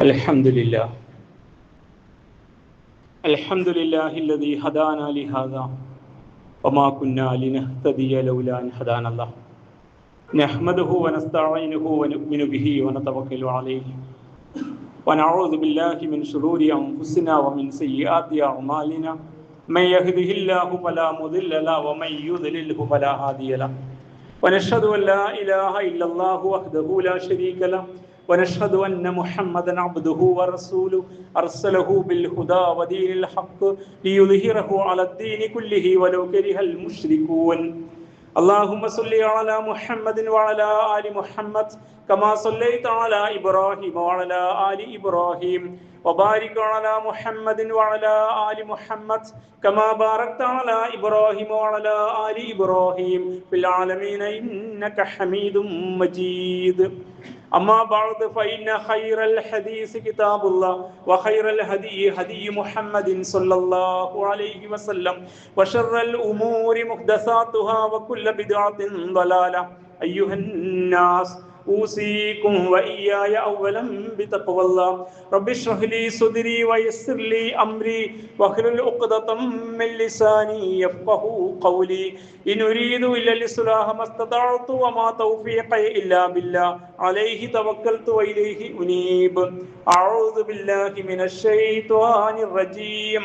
الحمد لله الذي هدانا لهذا وما كنا لنهتدي لولا أن هدانا الله نحمده ونستعينه ونؤمن به ونتوكل عليه ونعوذ بالله من شرور أنفسنا ومن سيئات أعمالنا من يهده الله فلا مضل له ومن يضلله فلا هادي له ونشهد أن لا إله إلا الله وحده لا شريك له ونشهد أن محمدا عبده ورسوله أرسله بالهدى ودين الحق ليظهره على الدين كله ولو كره المشركون اللهم صل على محمد وعلى آل محمد كما صليت على إبراهيم وعلى آل إبراهيم وبارك على محمد وعلى آل محمد كما باركت على إبراهيم وعلى آل إبراهيم في العالمين إنك حميد مجيد أما بعد فإن خير الحديث كتاب الله وخير الهدي هدي محمد صلى الله عليه وسلم وشر الأمور محدثاتها وكل بدعة ضلالة أيها الناس أوصيكم وإياي أولا بتقوى الله رب اشرح لي صدري ويسر لي أمري واحلل عقدة من لساني يفقهوا قولي إن أريد إلا الإصلاح ما استطعت وما توفيقي إلا بالله عليه توكلت وإليه أنيب أعوذ بالله من الشيطان الرجيم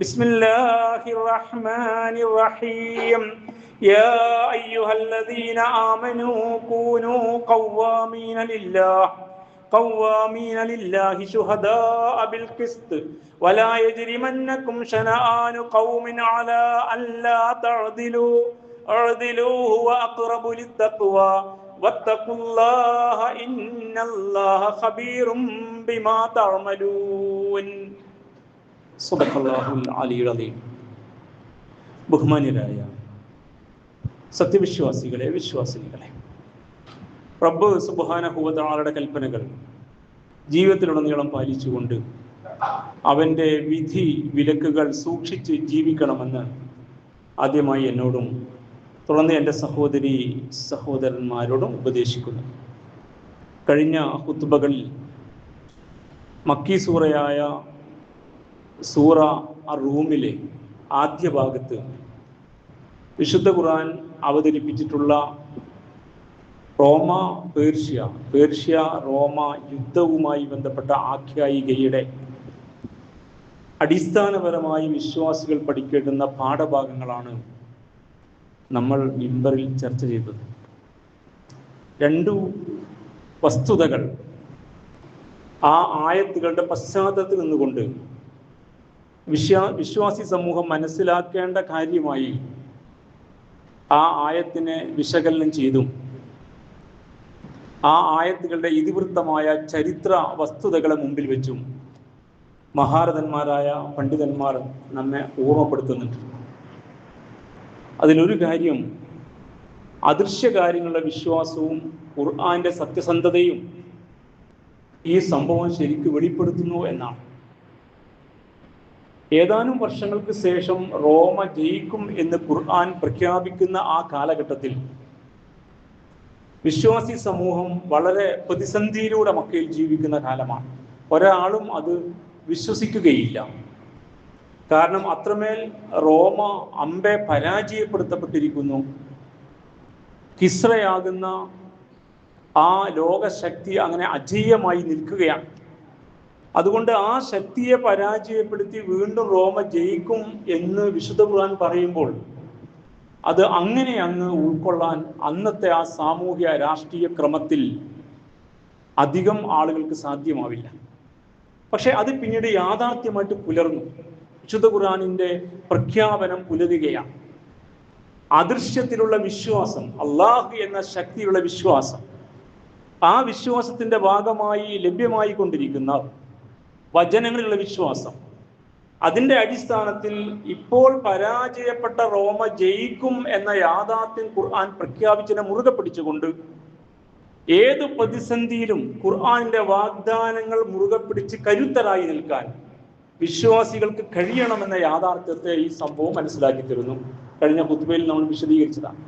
بسم الله الرحمن الرحيم يا أيها الذين آمنوا كونوا قوامين لله شهداء بالقسط ولا يجرمنكم شنآن قوم على ألا تعدلوا اعدلوا هو أقرب للتقوى واتقوا الله إن الله خبير بما تعملون صدق الله العلي العظيم ബഹുമാന്യരായ സത്യവിശ്വാസികളെ വിശ്വാസിനികളെ, റബ്ബ് സുബ്ഹാനഹു വ തആലയുടെ കൽപ്പനകൾ ജീവിതത്തിലുടനീളം പാലിച്ചുകൊണ്ട് അവൻ്റെ വിധി വിലക്കുകൾ സൂക്ഷിച്ച് ജീവിക്കണമെന്ന് ആദ്യമായി എന്നോടും തുടർന്ന് എൻ്റെ സഹോദരന്മാരോടും ഉപദേശിക്കുന്നു. കഴിഞ്ഞ ഖുത്ബകളിൽ മക്കി സൂറയായ സൂറ അർ-റൂമിലെ ആദ്യ ഭാഗത്ത് വിശുദ്ധ ഖുർആൻ അവതരിപ്പിച്ചിട്ടുള്ള പേർഷ്യ റോമ യുദ്ധവുമായി ബന്ധപ്പെട്ട ആഖ്യായികയുടെ അടിസ്ഥാനപരമായി വിശ്വാസികൾ പഠിക്കേണ്ടുന്ന പാഠഭാഗങ്ങളാണ് നമ്മൾ മിമ്പറിൽ ചർച്ച ചെയ്തത്. രണ്ടു വസ്തുതകൾ ആ ആയത്തുകളുടെ പശ്ചാത്തലത്തിൽ നിന്നുകൊണ്ട് വിശ്വാസി സമൂഹം മനസ്സിലാക്കേണ്ട കാര്യമായി ആ ആയത്തിനെ വിശകലനം ചെയ്തും ആ ആയത്തുകളുടെ ഇതിവൃത്തമായ ചരിത്ര വസ്തുതകളെ മുമ്പിൽ വെച്ചും മഹാരഥന്മാരായ പണ്ഡിതന്മാർ നമ്മെ ഓർമ്മപ്പെടുത്തുന്നുണ്ട്. അതിലൊരു കാര്യം അദൃശ്യ കാര്യങ്ങളുടെ വിശ്വാസവും ഖുർആന്റെ സത്യസന്ധതയും ഈ സംഭവം ശരിക്കും വെളിപ്പെടുത്തുന്നു എന്നാണ്. ഏതാനും വർഷങ്ങൾക്ക് ശേഷം റോമ ജയിക്കും എന്ന് ഖുർആൻ പ്രഖ്യാപിക്കുന്ന ആ കാലഘട്ടത്തിൽ വിശ്വാസി സമൂഹം വളരെ പ്രതിസന്ധിയിലൂടെ മക്കയിൽ ജീവിക്കുന്ന കാലമാണ്. ഒരാളും അത് വിശ്വസിക്കുകയില്ല. കാരണം അത്രമേൽ റോമ അമ്പെ പരാജയപ്പെടുത്തപ്പെട്ടിരിക്കുന്നു. കിസ്രയാകുന്ന ആ ലോകശക്തി അങ്ങനെ അജയ്യമായി നിൽക്കുകയാണ്. അതുകൊണ്ട് ആ ശക്തിയെ പരാജയപ്പെടുത്തി വീണ്ടും റോമ ജയിക്കും എന്ന് വിശുദ്ധ ഖുർആൻ പറയുമ്പോൾ അത് അങ്ങനെ അങ്ങ് ഉൾക്കൊള്ളാൻ അന്നത്തെ ആ സാമൂഹ്യ രാഷ്ട്രീയ ക്രമത്തിൽ അധികം ആളുകൾക്ക് സാധ്യമാവില്ല. പക്ഷെ അത് പിന്നീട് യാഥാർത്ഥ്യമായിട്ട് പുലർന്നു. വിശുദ്ധ ഖുർആനിന്റെ പ്രഖ്യാപനം പുലരുകയാണ്. അദൃശ്യത്തിലുള്ള വിശ്വാസം, അള്ളാഹു എന്ന ശക്തിയുള്ള വിശ്വാസം, ആ വിശ്വാസത്തിന്റെ ഭാഗമായി ലഭ്യമായി കൊണ്ടിരിക്കുന്ന വചനങ്ങളിലുള്ള വിശ്വാസം, അതിൻ്റെ അടിസ്ഥാനത്തിൽ ഇപ്പോൾ പരാജയപ്പെട്ട റോമ ജയിക്കും എന്ന യാഥാർത്ഥ്യം ഖുർആൻ പ്രഖ്യാപിച്ചതിനെ മുറുകെ പിടിച്ചുകൊണ്ട് ഏത് പ്രതിസന്ധിയിലും ഖുർആനിന്റെ വാഗ്ദാനങ്ങൾ മുറുകെ പിടിച്ച് കരുത്തരായി നിൽക്കാൻ വിശ്വാസികൾക്ക് കഴിയണമെന്ന യാഥാർത്ഥ്യത്തെ ഈ സംഭവം മനസ്സിലാക്കി തരുന്നു. കഴിഞ്ഞ ഖുത്ബയിൽ നമ്മൾ വിശദീകരിച്ചതാണ്.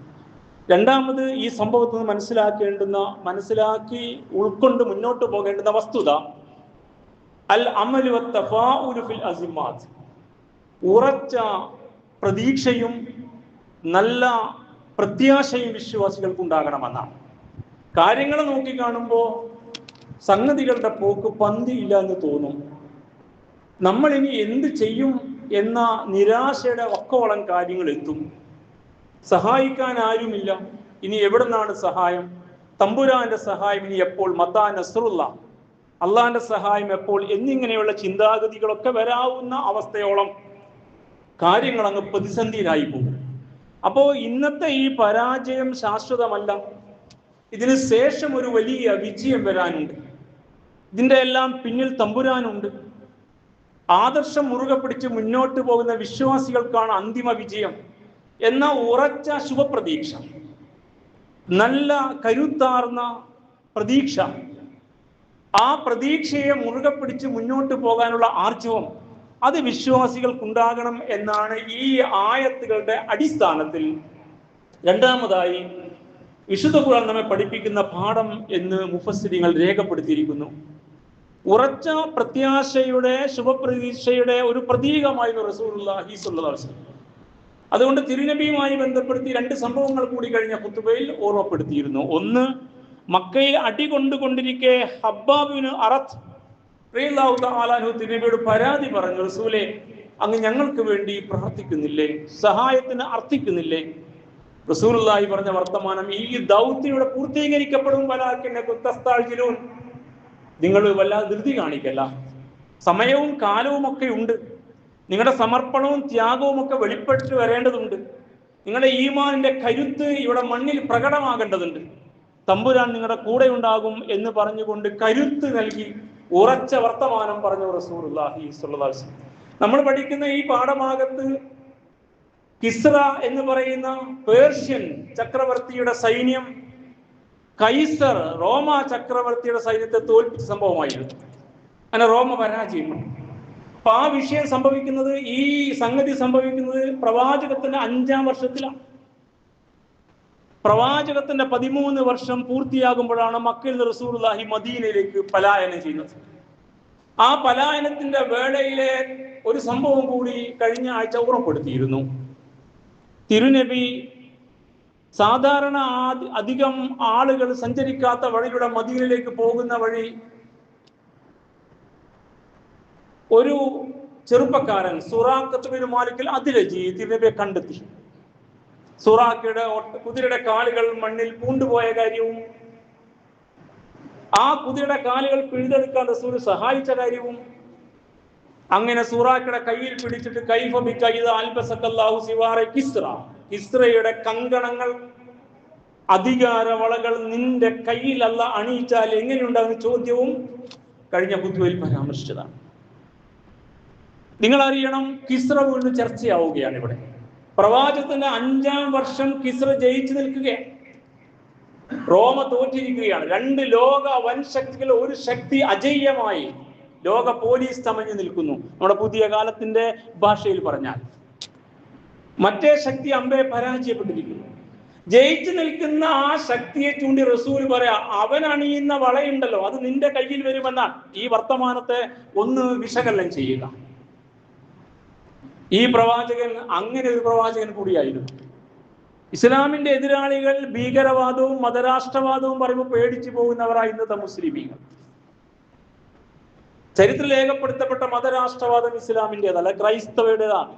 രണ്ടാമത് ഈ സംഭവത്തിൽ നിന്ന് മനസ്സിലാക്കി ഉൾക്കൊണ്ട് മുന്നോട്ട് പോകേണ്ടുന്ന വസ്തുത, അൽ അമലു വത്തഫാഉലു ഫിൽ അസിമാത്ത്, ഉറച്ച പ്രതീക്ഷയും നല്ല പ്രത്യാശയും വിശ്വാസികൾക്ക് ഉണ്ടാകണമെന്നാണ്. കാര്യങ്ങൾ നോക്കിക്കാണുമ്പോൾ സംഗതികളുടെ പോക്ക് പന്തിയില്ല എന്ന് തോന്നും. നമ്മൾ ഇനി എന്ത് ചെയ്യും എന്ന നിരാശയുടെ ഒക്കോളം കാര്യങ്ങൾ എത്തും. സഹായിക്കാൻ ആരുമില്ല, ഇനി എവിടെ നിന്നാണ് സഹായം? തമ്പുരാന്റെ സഹായം ഇനി എപ്പോൾ? മത്താ നസ്റുള്ള, അള്ളാന്റെ സഹായം എപ്പോൾ? എന്നിങ്ങനെയുള്ള ചിന്താഗതികളൊക്കെ വരാവുന്ന അവസ്ഥയോളം കാര്യങ്ങൾ അങ്ങ് പ്രതിസന്ധിയിലായി പോകും. അപ്പോ ഇന്നത്തെ ഈ പരാജയം ശാശ്വതമല്ല. ഇതിന് ശേഷം ഒരു വലിയ വിജയം വരാനുണ്ട്. ഇതിന്റെ എല്ലാം പിന്നിൽ തമ്പുരാനുണ്ട്. ആദർശം മുറുകെ പിടിച്ച് മുന്നോട്ട് പോകുന്ന വിശ്വാസികൾക്കാണ് അന്തിമ വിജയം എന്ന ഉറച്ച ശുഭപ്രതീക്ഷ, നല്ല കരുത്താർന്ന പ്രതീക്ഷ, ആ പ്രതീക്ഷയെ മുറുകെ പിടിച്ച് മുന്നോട്ട് പോകാനുള്ള ആർജവം അത് വിശ്വാസികൾക്കുണ്ടാകണം എന്നാണ് ഈ ആയത്തുകളുടെ അടിസ്ഥാനത്തിൽ രണ്ടാമതായി വിശുദ്ധ ഖുർആൻ നമ്മെ പഠിപ്പിക്കുന്ന പാഠം എന്ന് മുഫസ്സിരിങ്ങൾ രേഖപ്പെടുത്തിയിരിക്കുന്നു. ഉറച്ച പ്രത്യാശയുടെ ശുഭപ്രതീക്ഷയുടെ ഒരു പ്രതീകമായിരുന്നു റസൂലുള്ളാഹി സ്വല്ലല്ലാഹു അലൈഹി വസല്ലം. അതുകൊണ്ട് തിരുനബിയുമായി ബന്ധപ്പെടുത്തി രണ്ട് സംഭവങ്ങൾ കൂടി കഴിഞ്ഞ ഖുതുബയിൽ ഓർമ്മപ്പെടുത്തിയിരുന്നു. ഒന്ന്, മക്കയിൽ അടികൊണ്ടുകൊണ്ടിരിക്കെ ഹബ്ബാബ് ഇബ്നു അറത്ത് റളിയല്ലാഹു തആല അൻഹു തിരുനബിയോട് പരാതി പറഞ്ഞു, റസൂലേ, അങ്ങ് ഞങ്ങൾക്ക് വേണ്ടി പ്രാർത്ഥിക്കുന്നില്ലേ, സഹായത്തിന് അർത്ഥിക്കുന്നില്ലേ? റസൂലുള്ളാഹി പറഞ്ഞ വർത്തമാനം, ഈ ദൗത്യയുടെ പൂർത്തീകരിക്കപ്പെടും, വലാകിന്നകും തസ്തഅ്ജിലൂൻ, നിങ്ങൾ വല്ലാതെ ധൃതി കാണിക്കല്ല, സമയവും കാലവും ഒക്കെ ഉണ്ട്, നിങ്ങളുടെ സമർപ്പണവും ത്യാഗവും ഒക്കെ വെളിപ്പെട്ട് വരേണ്ടതുണ്ട്, നിങ്ങളുടെ ഈമാനിന്റെ കരുത്ത് ഇവിടെ മണ്ണിൽ പ്രകടമാകേണ്ടതുണ്ട്, തമ്പുരാൻ നിങ്ങളുടെ കൂടെ ഉണ്ടാകും എന്ന് പറഞ്ഞുകൊണ്ട് കരുത്ത് നൽകി ഉറച്ച വർത്തമാനം പറഞ്ഞു റസൂലുള്ളാഹി സ്വല്ലല്ലാഹു അലൈഹി വസല്ലം. നമ്മൾ പഠിക്കുന്ന ഈ പാഠഭാഗത്ത് കിസ്റ എന്ന് പറയുന്ന പേർഷ്യൻ ചക്രവർത്തിയുടെ സൈന്യം കൈസർ റോമ ചക്രവർത്തിയുടെ സൈന്യത്തെ തോൽപ്പിച്ച സംഭവമായിരുന്നു. അങ്ങനെ റോമ പരാജയപ്പെട്ടു. അപ്പൊ ആ വിഷയം സംഭവിക്കുന്നത്, ഈ സംഗതി സംഭവിക്കുന്നത് പ്രവാചകത്തിന്റെ 5-ാം വർഷത്തിലാണ്. പ്രവാചകത്തിന്റെ 13 വർഷം പൂർത്തിയാകുമ്പോഴാണ് മക്കയിൽ നിന്ന് റസൂലുള്ളാഹി മദീനയിലേക്ക് പലായനം ചെയ്യുന്നത്. ആ പലായനത്തിന്റെ വേളയിലെ ഒരു സംഭവം കൂടി കഴിഞ്ഞ ആഴ്ച ഓർമ്മപ്പെടുത്തിയിരുന്നു. തിരുനബി സാധാരണ അധികം ആളുകൾ സഞ്ചരിക്കാത്ത വഴിയിലൂടെ മദീനയിലേക്ക് പോകുന്ന വഴി ഒരു ചെറുപ്പക്കാരൻ സുറാഖത്ത് ബിൻ മാലിക്കിൽ അതിലജി തിരുനബിയെ കണ്ടെത്തി. സുറാഖയുടെ കുതിരയുടെ കാലുകൾ മണ്ണിൽ പൂണ്ടുപോയ കാര്യവും ആ കുതിരയുടെ കാലുകൾ പിഴുതെടുക്കാൻ റസൂൽ സഹായിച്ച കാര്യവും, അങ്ങനെ സുറാഖയുടെ കയ്യിൽ പിടിച്ചിട്ട് കൈഫ ബിക ഇദാ അൽബസകല്ലാഹു സിവാറ കിസ്റ, കിസ്റയുടെ കങ്കണങ്ങൾ, അധികാര വളകൾ നിന്റെ കയ്യിൽ അല്ലാഹ് അണിയിച്ചാൽ എങ്ങനെയുണ്ടാകുന്ന ചോദ്യവും കഴിഞ്ഞ ഖുതുബയിൽ പരാമർശിച്ചതാണ്. നിങ്ങൾ അറിയണം, കിസ്റ വീണ്ടും ചർച്ചയാവുകയാണ് ഇവിടെ. പ്രവാചകത്തിന്റെ 5-ാം വർഷം കിസ്റ ജയിച്ചു നിൽക്കുകയാണ്. റോമ തോറ്റിരിക്കുകയാണ്. 2 ലോക വൻശക്തികൾ, ഒരു ശക്തി അജയ്യമായി ലോക പോലീസ് തമഞ്ഞു നിൽക്കുന്നു. നമ്മുടെ പുതിയ കാലത്തിന്റെ ഭാഷയിൽ പറഞ്ഞാൽ മറ്റേ ശക്തി അമ്പെ പരാജയപ്പെട്ടിരിക്കുന്നു. ജയിച്ചു നിൽക്കുന്ന ആ ശക്തിയെ ചൂണ്ടി റസൂൽ പറയാ, അവൻ അണിയുന്ന വളയുണ്ടല്ലോ, അത് നിന്റെ കയ്യിൽ വരുമെന്നാണ്. ഈ വർത്തമാനത്തെ ഒന്ന് വിശകലനം ചെയ്യുക. ഈ പ്രവാചകൻ അങ്ങനെ ഒരു പ്രവാചകൻ കൂടിയായിരുന്നു. ഇസ്ലാമിന്റെ എതിരാളികൾ ഭീകരവാദവും മതരാഷ്ട്രവാദവും പറയുമ്പോൾ പേടിച്ചു പോകുന്നവരായി ഇന്നത്തെ മുസ്ലിമീങ്ങൾ. ചരിത്രത്തിൽ രേഖപ്പെടുത്തപ്പെട്ട മതരാഷ്ട്രവാദം ഇസ്ലാമിൻ്റെതല്ല, ക്രൈസ്തവയുടേതാണ്.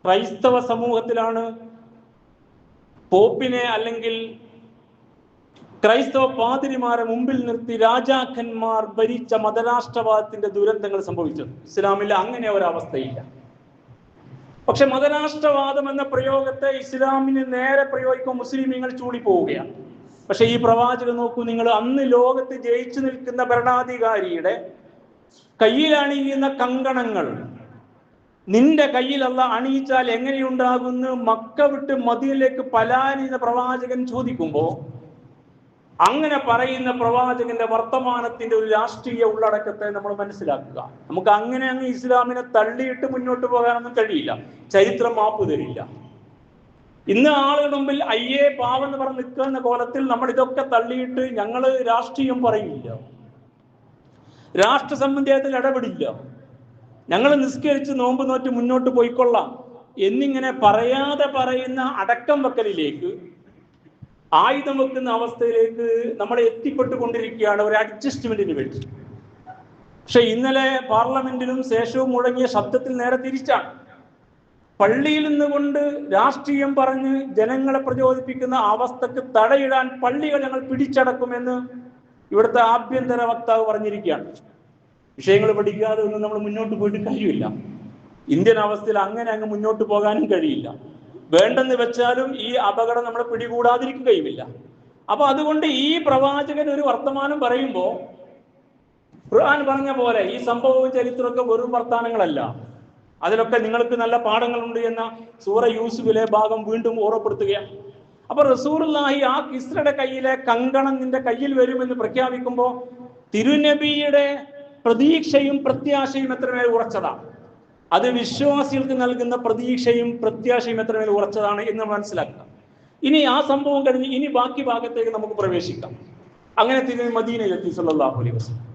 ക്രൈസ്തവ സമൂഹത്തിലാണ് പോപ്പിനെ അല്ലെങ്കിൽ ക്രൈസ്തവ പാതിരിമാരെ മുമ്പിൽ നിർത്തി രാജാക്കന്മാർ ഭരിച്ച മതരാഷ്ട്രവാദത്തിന്റെ ദുരന്തങ്ങൾ സംഭവിച്ചത്. ഇസ്ലാമിൽ അങ്ങനെ ഒരവസ്ഥയില്ല. പക്ഷെ മതരാഷ്ട്രവാദം എന്ന പ്രയോഗത്തെ ഇസ്ലാമിന് നേരെ പ്രയോഗിക്കുമ്പോൾ മുസ്ലിമീങ്ങൾ ചൂളിപ്പോവുകയാണ്. പക്ഷെ ഈ പ്രവാചകൻ നോക്കൂ നിങ്ങൾ, അന്ന് ലോകത്ത് ജയിച്ചു നിൽക്കുന്ന ഭരണാധികാരിയുടെ കയ്യിൽ അണിയുന്ന കങ്കണങ്ങൾ നിന്റെ കയ്യിൽ അല്ലാഹ് അണിയിച്ചാൽ എങ്ങനെയുണ്ടാകുന്നു? മക്ക വിട്ട് മദീനയിലേക്ക് പലായന പ്രവാചകൻ ചോദിക്കുമ്പോൾ അങ്ങനെ പറയുന്ന പ്രവാചകന്റെ വർത്തമാനത്തിന്റെ ഒരു രാഷ്ട്രീയ ഉള്ളടക്കത്തെ നമ്മൾ മനസ്സിലാക്കുക. നമുക്ക് അങ്ങനെ അങ്ങ് ഇസ്ലാമിനെ തള്ളിയിട്ട് മുന്നോട്ട് പോകാനൊന്നും കഴിയില്ല. ചരിത്രം മാപ്പ് തരില്ല. ഇന്ന് ആളുകളുടെ മുമ്പിൽ അയ്യേ പാവെന്ന് പറഞ്ഞ് നിൽക്കുന്ന കോലത്തിൽ നമ്മൾ ഇതൊക്കെ തള്ളിയിട്ട് ഞങ്ങൾ രാഷ്ട്രീയം പറയില്ല. രാഷ്ട്ര സംബന്ധിയായത്തിൽ ഇടപെടില്ല. ഞങ്ങൾ നിസ്കരിച്ച് നോമ്പ് നോറ്റ് മുന്നോട്ട് പോയിക്കൊള്ളാം എന്നിങ്ങനെ പറയാതെ പറയുന്ന അടക്കം വെക്കലിലേക്ക്, ആയുധം വെക്കുന്ന അവസ്ഥയിലേക്ക് നമ്മൾ എത്തിപ്പെട്ടുകൊണ്ടിരിക്കുകയാണ് ഒരു അഡ്ജസ്റ്റ്മെന്റിന് വേണ്ടി. പക്ഷെ ഇന്നലെ പാർലമെന്റിലും ശേഷവും മുഴങ്ങിയ ശബ്ദത്തിൽ നേരെ തിരിച്ചാണ്. പള്ളിയിൽ നിന്നുകൊണ്ട് രാഷ്ട്രീയം പറഞ്ഞ് ജനങ്ങളെ പ്രചോദിപ്പിക്കുന്ന അവസ്ഥക്ക് തടയിടാൻ പള്ളികൾ ഞങ്ങൾ പിടിച്ചടക്കുമെന്ന് ഇവിടുത്തെ ആഭ്യന്തര വക്താവ് പറഞ്ഞിരിക്കുകയാണ്. വിഷയങ്ങൾ പഠിക്കാതെ ഒന്നും നമ്മൾ മുന്നോട്ട് പോയിട്ട് കഴിയില്ല. ഇന്ത്യൻ അവസ്ഥയിൽ അങ്ങനെ അങ്ങ് മുന്നോട്ട് പോകാനും കഴിയില്ല. വേണ്ടെന്ന് വെച്ചാലും ഈ അപകടം നമ്മളെ പിടികൂടാതിരിക്കുകയുമില്ല. അപ്പൊ അതുകൊണ്ട് ഈ പ്രവാചകൻ ഒരു വർത്തമാനം പറയുമ്പോൾ ഖുർആൻ പറഞ്ഞ പോലെ ഈ സംഭവവും ചരിത്രമൊക്കെ വെറും വർത്താനങ്ങളല്ല, അതിലൊക്കെ നിങ്ങൾക്ക് നല്ല പാഠങ്ങളുണ്ട് എന്ന സൂറ യൂസുഫിലെ ഭാഗം വീണ്ടും ഓർമ്മപ്പെടുത്തുകയാണ്. അപ്പൊ റസൂലുള്ളാഹി ആ കിസ്രയുടെ കയ്യിലെ കങ്കണം നിന്റെ കയ്യിൽ വരുമെന്ന് പ്രഖ്യാപിക്കുമ്പോൾ തിരുനബിയുടെ പ്രതീക്ഷയും പ്രത്യാശയും എത്രമേൽ ഉറച്ചതാണ്. അത് വിശ്വാസികൾക്ക് നൽകുന്ന പ്രതീക്ഷയും പ്രത്യാശയും എത്രമേൽ ഉറച്ചതാണ് എന്ന് മനസ്സിലാക്കുക. ഇനി ആ സംഭവം കഴിഞ്ഞ് ഇനി ബാക്കി ഭാഗത്തേക്ക് നമുക്ക് പ്രവേശിക്കാം. അങ്ങനെ തിരുനബി മദീനയിലെത്തി സല്ലല്ലാഹു അലൈഹി വസല്ലം.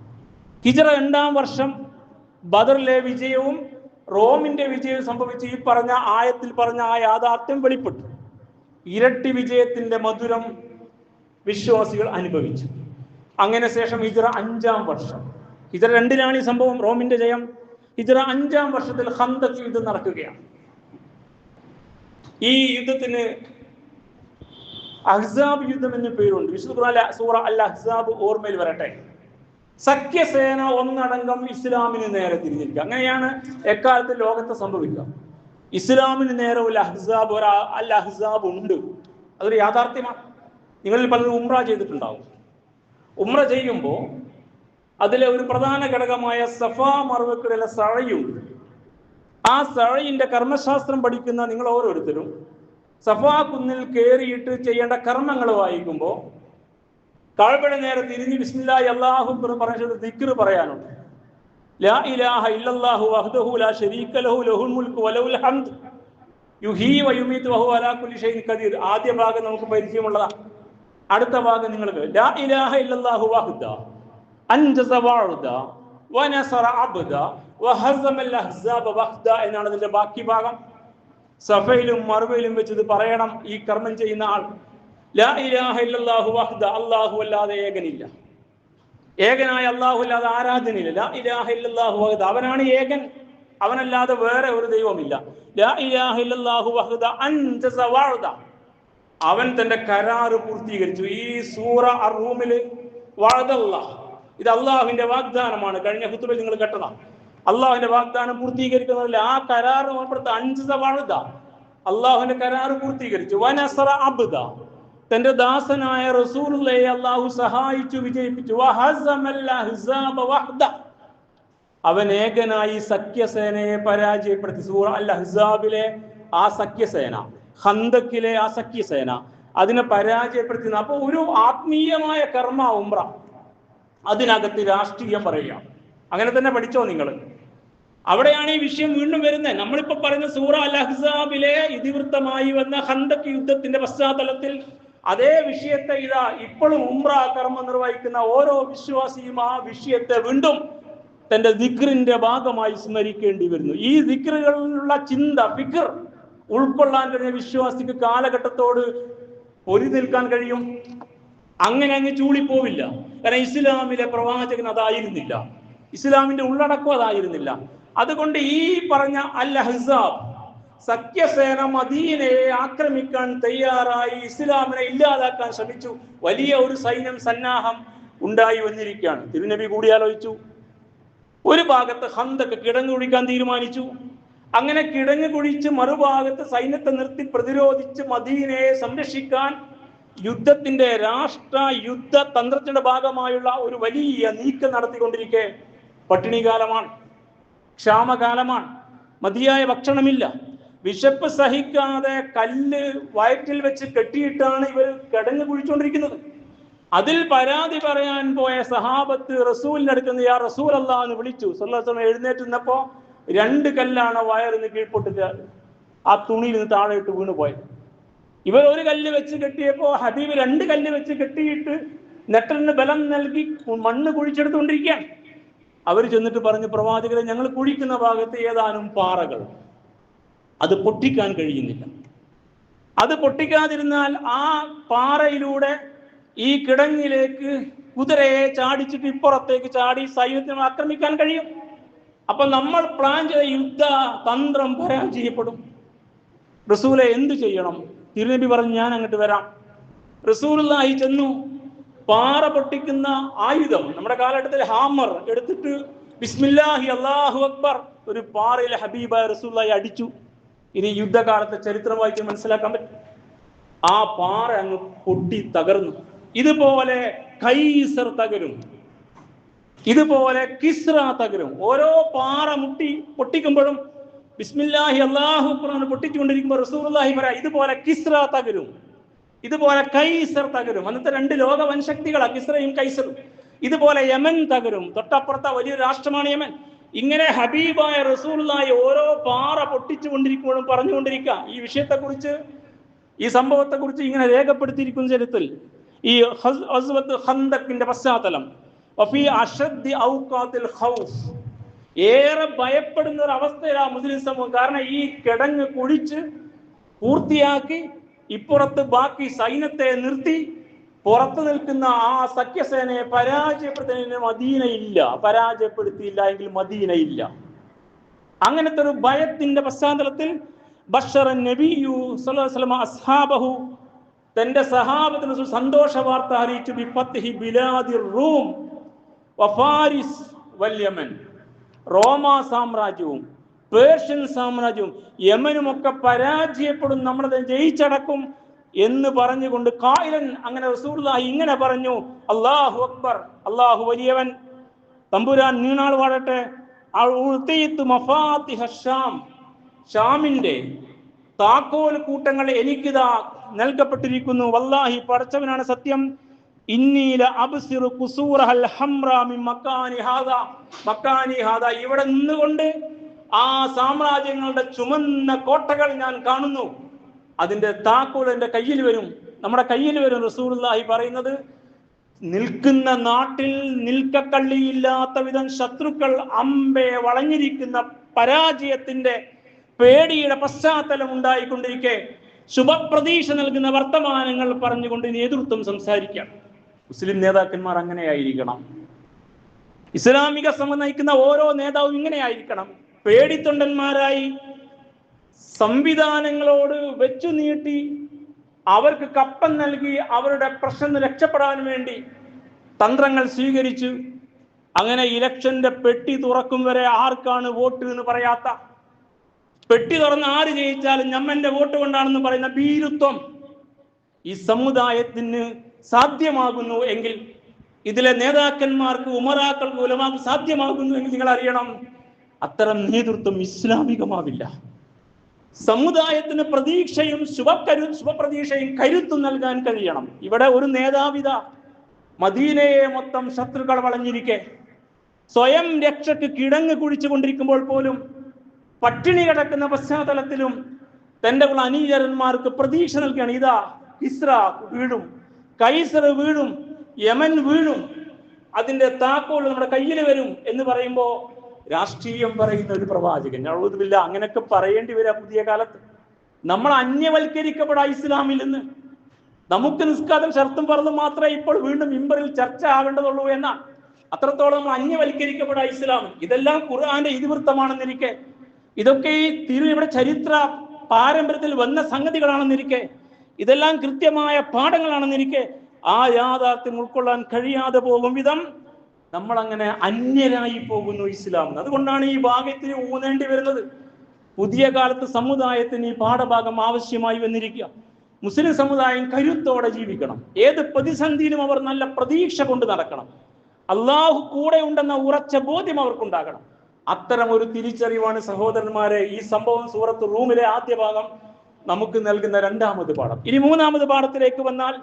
ഹിജ്റ 2-ാം വർഷം ബദറിലെ വിജയവും റോമിന്റെ വിജയവും സംഭവിച്ച് ഈ പറഞ്ഞ ആയത്തിൽ പറഞ്ഞ ആ യാഥാർത്ഥ്യം വെളിപ്പെട്ടു. ഇരട്ടി വിജയത്തിന്റെ മധുരം വിശ്വാസികൾ അനുഭവിച്ചു. അങ്ങനെ ശേഷം ഹിജ്റ 5-ാം വർഷം, ഹിജ്റ 2-ലാണ് ഈ സംഭവം, റോമിന്റെ ജയം. ഹിജ്റ 5-ാം വർഷത്തിൽ ഖന്തഖ് യുദ്ധം നടക്കുകയാണ്. ഈ യുദ്ധത്തിന് അഹ്സാബ് യുദ്ധം എന്ന് പേരുണ്ട്. വിശുദ്ധ സൂറ അൽ അഹ്സാബ് ഓർമ്മയിൽ വരട്ടെ. സഖ്യസേന ഒന്നടങ്കം ഇസ്ലാമിന് നേരെ തിരിഞ്ഞിരിക്കുക. അങ്ങനെയാണ് എക്കാലത്ത് ലോകത്ത് സംഭവിക്കുക. ഇസ്ലാമിന് നേരെ ഒരു അൽ അഹ്സാബ് ഉണ്ട്. അതൊരു യാഥാർത്ഥ്യമാണ്. നിങ്ങളിൽ പലരും ഉംറ ചെയ്തിട്ടുണ്ടാവും. ഉംറ ചെയ്യുമ്പോൾ അതിലെ ഒരു പ്രധാന ഘടകമായ സഫാ മർവക്കിടയിലെ സഴയുണ്ട്. ആ സഴയിന്റെ കർമ്മശാസ്ത്രം പഠിക്കുന്ന നിങ്ങൾ ഓരോരുത്തരും സഫാ കുന്നിൽ കയറിയിട്ട് ചെയ്യേണ്ട കർമ്മങ്ങൾ വായിക്കുമ്പോൾ കഅബയുടെ നേരെ തിരിഞ്ഞ് ബിസ്മില്ലാഹി അല്ലാഹു പറഞ്ഞ ദിക്ർ പറയാനുണ്ട്. ലാ ഇലാഹ ഇല്ലല്ലാഹു വഹ്ദഹു ലാ ശരീക ലഹു ലഹുൽ മുൽക്കു വലഹുൽ ഹംദ് യുഹീ വയുമീതു വഹുവ അലാ കുല്ലി ഷൈഇൻ ഖദീർ. ആദ്യ ഭാഗം നമുക്ക് പരിചയമുള്ളതാണ്. അടുത്ത ഭാഗം നിങ്ങൾക്ക് ലാ ഇലാഹ ഇല്ലല്ലാഹു വഹ്ദ അൻജസ വഅദ വനസറ അബ്ദ വഹസമൽ അഹ്സാബ വഹ്ദ എന്നാണ് അതിന്റെ ബാക്കി ഭാഗം. സഫയിലും മർവയിലും വെച്ച് ഇത് പറയണം ഈ കർമ്മം ചെയ്യുന്ന ആൾ. ലാ ഇലാഹ ഇല്ലല്ലാഹു വഹ്ദ, അല്ലാഹു അല്ലാതെ ഏകനില്ല, ഏകനായ അല്ലാഹു അല്ലാതെ ആരാധനയില്ല. ലാ ഇലാഹ ഇല്ലല്ലാഹു വഹ്ദ, അവനാണ് ഏകൻ, അവനല്ലാതെ വേറെ ഒരു ദൈവമില്ല. ലാ ഇലാഹ ഇല്ലല്ലാഹു വഹ്ദ അൻജസ വഅദ, അവൻ തന്റെ കരാറ് പൂർത്തീകരിച്ചു. ഈ സൂറ അർ-റൂമില് വഅദല്ലാഹ്, ഇത് അള്ളാഹുവിന്റെ വാഗ്ദാനമാണ്. കഴിഞ്ഞ ഖുതുബയിൽ നിങ്ങൾ കേട്ടതാണ്. അള്ളാഹുവിന്റെ വാഗ്ദാനം പൂർത്തീകരിക്കുന്നതിൽ ആ കരാറ് ഉൾപ്പെടുത്ത അൻജസ വഅദ, അള്ളാഹുവിന്റെ കരാറ് പൂർത്തീകരിച്ചു. വനസറ അബ്ദ, തന്റെ ദാസനായ റസൂലുള്ളാഹിയെ അള്ളാഹു സഹായിച്ചു, വിജയിപ്പിച്ചു. വഹസമൽ അഹ്സാബ വഹ്ദ, അവൻ ഏകനായി സഖ്യസേനയെ പരാജയപ്പെടുത്തി. സൂറ അൽ അഹ്സാബിലെ ആ സഖ്യസേന, ഖന്തക്കിലെ ആ സഖ്യസേന, അതിനെ പരാജയപ്പെടുത്തി. അപ്പൊ ഒരു ആത്മീയമായ കർമ്മ ഉംറ, അതിനകത്ത് രാഷ്ട്രീയം പറയുക. അങ്ങനെ തന്നെ പഠിച്ചോ നിങ്ങൾ. അവിടെയാണ് ഈ വിഷയം വീണ്ടും വരുന്നത്. നമ്മളിപ്പോ പറയുന്ന സൂറ അൽ അഹ്സാബിലെ ഇതിവൃത്തമായി വന്ന ഖന്തക് യുദ്ധത്തിന്റെ പശ്ചാത്തലത്തിൽ അതേ വിഷയത്തെ ഇതാ ഇപ്പോഴും ഉംറ കർമ്മം നിർവഹിക്കുന്ന ഓരോ വിശ്വാസിയും ആ വിഷയത്തെ വീണ്ടും തന്റെ ദിക്റിന്റെ ഭാഗമായി സ്മരിക്കേണ്ടി വരുന്നു. ഈ ദിക്റുകളിലുള്ള ചിന്ത, ഫിക്ർ ഉൾക്കൊള്ളാൻ കഴിഞ്ഞ വിശ്വാസിക്ക് കാലഘട്ടത്തോട് പൊരി നിൽക്കാൻ കഴിയും. അങ്ങനെ അങ്ങ് ചൂളിപ്പോവില്ല. കാരണം ഇസ്ലാമിലെ പ്രവാചകൻ അതായിരുന്നില്ല, ഇസ്ലാമിന്റെ ഉള്ളടക്കം അതായിരുന്നില്ല. അതുകൊണ്ട് ഈ പറഞ്ഞ അൽ അഹ്സാബ് സഖ്യസേന മദീനയെ ആക്രമിക്കാൻ തയ്യാറായി ഇസ്ലാമിനെ ഇല്ലാതാക്കാൻ ശ്രമിച്ചു. വലിയ ഒരു സൈന്യം സന്നാഹം ഉണ്ടായി വന്നിരിക്കുകയാണ്. തിരുനബി കൂടിയാലോചിച്ചു. ഒരു ഭാഗത്ത് ഖന്തക് കിടങ്ങു കുഴിക്കാൻ തീരുമാനിച്ചു. അങ്ങനെ കിടങ്ങു കുഴിച്ച് മറുഭാഗത്ത് സൈന്യത്തെ നിർത്തി പ്രതിരോധിച്ച് മദീനയെ സംരക്ഷിക്കാൻ യുദ്ധത്തിന്റെ രാഷ്ട്ര യുദ്ധ തന്ത്രത്തിന്റെ ഭാഗമായുള്ള ഒരു വലിയ നീക്കം നടത്തിക്കൊണ്ടിരിക്കെ പട്ടിണികാലമാണ്, ക്ഷാമകാലമാണ്, മതിയായ ഭക്ഷണമില്ല. വിശപ്പ് സഹിക്കാതെ കല്ല് വയറ്റിൽ വെച്ച് കെട്ടിയിട്ടാണ് ഇവർ കിടങ്ങ് കുഴിച്ചുകൊണ്ടിരിക്കുന്നത്. അതിൽ പരാതി പറയാൻ പോയ സഹാബത്ത് റസൂലിന്റെ അടുത്ത് യാ റസൂൽ അല്ലാഹ് എന്ന് വിളിച്ചു. സല്ലല്ലാഹു അലൈഹി വസല്ലം എഴുന്നേറ്റ് നിന്നപ്പോ 2 കല്ലാണ് വയറിന്ന് കീഴ്പൊട്ടിട്ട് ആ തുണിയിൽ നിന്ന് താഴെ ഇട്ട് വീണ് പോയത്. ഇവർ ഒരു കല്ല് വെച്ച് കെട്ടിയപ്പോ ഹബീബ് 2 കല്ല് വെച്ച് കെട്ടിയിട്ട് നെട്ടലിന് ബലം നൽകി മണ്ണ് കുഴിച്ചെടുത്തുകൊണ്ടിരിക്കുകയാണ്. അവർ ചെന്നിട്ട് പറഞ്ഞു, പ്രവാചകരെ, ഞങ്ങൾ കുഴിക്കുന്ന ഭാഗത്ത് ഏതാനും പാറകൾ, അത് പൊട്ടിക്കാൻ കഴിയുന്നില്ല. അത് പൊട്ടിക്കാതിരുന്നാൽ ആ പാറയിലൂടെ ഈ കിടങ്ങിലേക്ക് കുതിരയെ ചാടിച്ചിട്ട് ഇപ്പുറത്തേക്ക് ചാടി സൈന്യത്തിനെ ആക്രമിക്കാൻ കഴിയും. അപ്പൊ നമ്മൾ പ്ലാൻ ചെയ്ത യുദ്ധ തന്ത്രം പരാജയപ്പെടും. റസൂലെ എന്ത് ചെയ്യണം? തിരുനബി പറഞ്ഞു, ഞാൻ അങ്ങോട്ട് വരാം. റസൂലുള്ളാഹി ചെന്നു. പാറ പൊട്ടിക്കുന്ന ആയുധം, നമ്മുടെ കാലഘട്ടത്തിൽ ഹാമർ എടുത്തിട്ട് ബിസ്മില്ലാഹി അല്ലാഹു അക്ബർ ഒരു പാറയിലെ ഹബീബായ റസൂലുള്ളാഹി അടിച്ചു. ഇനി യുദ്ധകാലത്തെ ചരിത്രം വായിച്ച് മനസ്സിലാക്കാൻ പറ്റും. ആ പാറ അങ്ങ് പൊട്ടി തകർന്നു. ഇതുപോലെ കൈസർ തകരും, ഇതുപോലെ കിസ്ര തകരും. ഓരോ പാറ പൊട്ടിക്കുമ്പോഴും ബിസ്മില്ലാഹി അല്ലാഹു അക്ബർ പൊട്ടിച്ചുകൊണ്ടിരിക്കുമ്പോൾ റസൂലുള്ളാഹി പറയാം, ഇതുപോലെ കിസ്ര തകരും, ഇതുപോലെ കൈസർ തകരും. അന്നത്തെ രണ്ട് ലോക വൻശക്തികളാണ് കിസ്രയും കൈസറും. ഇതുപോലെ യമൻ തകരും, തൊട്ടപ്പുറത്ത വലിയൊരു രാഷ്ട്രമാണ് യമൻ. ഇങ്ങനെ ഹബീബായ റസൂലുള്ളാഹി ഓരോ പാറ പൊട്ടിച്ചുകൊണ്ടിരിക്കുമ്പോഴും പറഞ്ഞുകൊണ്ടിരിക്കുക. ഈ വിഷയത്തെക്കുറിച്ച്, ഈ സംഭവത്തെക്കുറിച്ച് ഇങ്ങനെ രേഖപ്പെടുത്തിയിരിക്കുന്ന ചരിത്രത്തിൽ ഈ ഗസ്വത്ത് ഖന്ദഖിന്റെ പശ്ചാത്തലം, ഏറെ ഭയപ്പെടുന്ന ഒരു അവസ്ഥയിലാണ് മുസ്ലിം സമൂഹം. കാരണം ഈ കിടങ്ങ് കുഴിച്ച് പൂർത്തിയാക്കി ഇപ്പുറത്ത് ബാക്കി സൈന്യത്തെ നിർത്തി പുറത്തു നിൽക്കുന്ന ആ സഖ്യസേനയെ പരാജയപ്പെടുത്തുന്നതിന് മദീനയില്ല, പരാജയപ്പെടുത്തിയില്ല എങ്കിൽ മദീനയില്ല. അങ്ങനത്തെ ഒരു ഭയത്തിന്റെ പശ്ചാത്തലത്തിൽ ബശറൻ നബിയു സ്വല്ലല്ലാഹു അലൈഹി വസല്ലം അസ്ഹാബഹു, തന്റെ സഹാബത്തിന് സന്തോഷ വാർത്ത അറിയിച്ചു. ബിഫത്ഹി ബിലാദിർ റൂം വഫാരിസ് വൽ യമൻ, റോമാ സാമ്രാജ്യവും പേർഷ്യൻ സാമ്രാജ്യവും യമനും ഒക്കെ പരാജയപ്പെടും, നമ്മളത് ജയിച്ചടക്കും എന്ന് പറഞ്ഞുകൊണ്ട് കായിലൻ, അങ്ങനെ റസൂലുള്ളാഹി ഇങ്ങനെ പറഞ്ഞു, അല്ലാഹു അക്ബർ, അല്ലാഹു വലിയവൻ, തമ്പുരാൻ നീണാൾ വാഴട്ടെ. ഷാമിന്റെ താക്കോൽ കൂട്ടങ്ങൾ എനിക്കിതാ നൽകപ്പെട്ടിരിക്കുന്നു. വല്ലാഹി, പടച്ചവനാണ് സത്യം. ഇന്നീല അബ്സിറു ഖുസൂറഹൽ ഹംറാ മിൻ മക്കാനി ഹാദാ, ഇവിടെ നിന്നുകൊണ്ട് ആ സാമ്രാജ്യങ്ങളുടെ ചുമന്ന കോട്ടകൾ ഞാൻ കാണുന്നു. അതിന്റെ താക്കോൽ എന്റെ കയ്യിൽ വരും, നമ്മുടെ കയ്യിൽ വരും. റസൂലുള്ളാഹി പറയുന്നത്, നിൽക്കുന്ന നാട്ടിൽ നിൽക്കക്കള്ളിയില്ലാത്ത വിധം ശത്രുക്കൾ അമ്പെ വളഞ്ഞിരിക്കുന്ന പരാജയത്തിന്റെ പേടിയുടെ പശ്ചാത്തലം ഉണ്ടായിക്കൊണ്ടിരിക്കെ ശുഭപ്രതീക്ഷ നൽകുന്ന വർത്തമാനങ്ങൾ പറഞ്ഞുകൊണ്ട് നേതൃത്വം സംസാരിക്കാം. മുസ്ലിം നേതാക്കന്മാർ അങ്ങനെയായിരിക്കണം. ഇസ്ലാമിക സമ നയിക്കുന്ന ഓരോ നേതാവും ഇങ്ങനെയായിരിക്കണം. പേടിത്തൊണ്ടന്മാരായി സംവിധാനങ്ങളോട് വെച്ചു നീട്ടി അവർക്ക് കപ്പം നൽകി അവരുടെ പ്രശ്നം രക്ഷപ്പെടാൻ വേണ്ടി തന്ത്രങ്ങൾ സ്വീകരിച്ചു. അങ്ങനെ ഇലക്ഷന്റെ പെട്ടി തുറക്കും വരെ ആർക്കാണ് വോട്ട് എന്ന് പറയാത്ത, പെട്ടി തുറന്ന് ആര് ജയിച്ചാലും ഞമ്മന്റെ വോട്ട് കൊണ്ടാണെന്ന് പറയുന്ന ഭീരുത്വം ഈ സമുദായത്തിന് സാധ്യമാകുന്നു എങ്കിൽ, ഇതിലെ നേതാക്കന്മാർക്ക്, ഉമറാക്കൾക്ക്, ഉലമാക്ക് സാധ്യമാകുന്നു എങ്കിൽ നിങ്ങൾ അറിയണം, അത്തരം നേതൃത്വം ഇസ്ലാമികമാവില്ല. സമുദായത്തിന് പ്രതീക്ഷയും ശുഭപ്രതീക്ഷയും കരുത്തും നൽകാൻ കഴിയണം. ഇവിടെ ഒരു നേതാവിത മദീനയെ മൊത്തം ശത്രുക്കൾ വളഞ്ഞിരിക്കെ സ്വയം രക്ഷയ്ക്ക് കിടങ്ങ് കുഴിച്ചു കൊണ്ടിരിക്കുമ്പോൾ പോലും, പട്ടിണി കിടക്കുന്ന പശ്ചാത്തലത്തിലും തൻ്റെ അനുചരന്മാർക്ക് പ്രതീക്ഷ നൽകുകയാണ്. ഇതാ കിസ്ര വീഴും, കൈസർ വീഴും, യമൻ വീഴും, അതിന്റെ താക്കോൽ നമ്മുടെ കയ്യിൽ വരും എന്ന് പറയുമ്പോൾ രാഷ്ട്രീയം പറയുന്ന ഒരു പ്രവാചകൻ, നഊദുബില്ലാ, അങ്ങനെയൊക്കെ പറയേണ്ടി വരിക പുതിയ കാലത്ത്. നമ്മൾ അന്യവൽക്കരിക്കപ്പെടാം ഇസ്ലാമിൽ നിന്ന്. നമുക്ക് നിസ്കാരം ഷർത്തും ഫർളും മാത്രമേ ഇപ്പോൾ വീണ്ടും മിമ്പറിൽ ചർച്ച ആവേണ്ടതുള്ളൂ എന്നാണ്. അത്രത്തോളം നമ്മൾ അന്യവൽക്കരിക്കപ്പെടാം ഇസ്ലാം. ഇതെല്ലാം ഖുർആന്റെ ഇതിവൃത്തമാണെന്നിരിക്കെ, ഇതൊക്കെ ഈ ഇവിടെ ചരിത്ര പാരമ്പര്യത്തിൽ വന്ന സംഗതികളാണെന്നിരിക്കെ, ഇതെല്ലാം കൃത്യമായ പാഠങ്ങളാണെന്നിരിക്കെ, ആ യാഥാർത്ഥ്യം ഉൾക്കൊള്ളാൻ കഴിയാതെ പോകും വിധം നമ്മൾ അങ്ങനെ അന്യരായി പോകുന്നു ഇസ്ലാം. അതുകൊണ്ടാണ് ഈ ഭാഗത്തിന് ഊന്നേണ്ടി വരുന്നത്. പുതിയ കാലത്ത് സമുദായത്തിന് ഈ പാഠഭാഗം ആവശ്യമായി വന്നിരിക്കുക. മുസ്ലിം സമുദായം കരുത്തോടെ ജീവിക്കണം. ഏത് പ്രതിസന്ധിയിലും അവർ നല്ല പ്രതീക്ഷ കൊണ്ട് നടക്കണം. അള്ളാഹു കൂടെ ഉണ്ടെന്ന ഉറച്ച ബോധ്യം അവർക്കുണ്ടാകണം. അത്തരം ഒരു തിരിച്ചറിവാണ് സഹോദരന്മാരെ ഈ സംഭവം സൂറത്ത് റൂമിലെ ആദ്യ ഭാഗം നമുക്ക് നൽകുന്ന രണ്ടാമത് പാഠം. ഇനി മൂന്നാമത് പാഠത്തിലേക്ക് വന്നാൽ,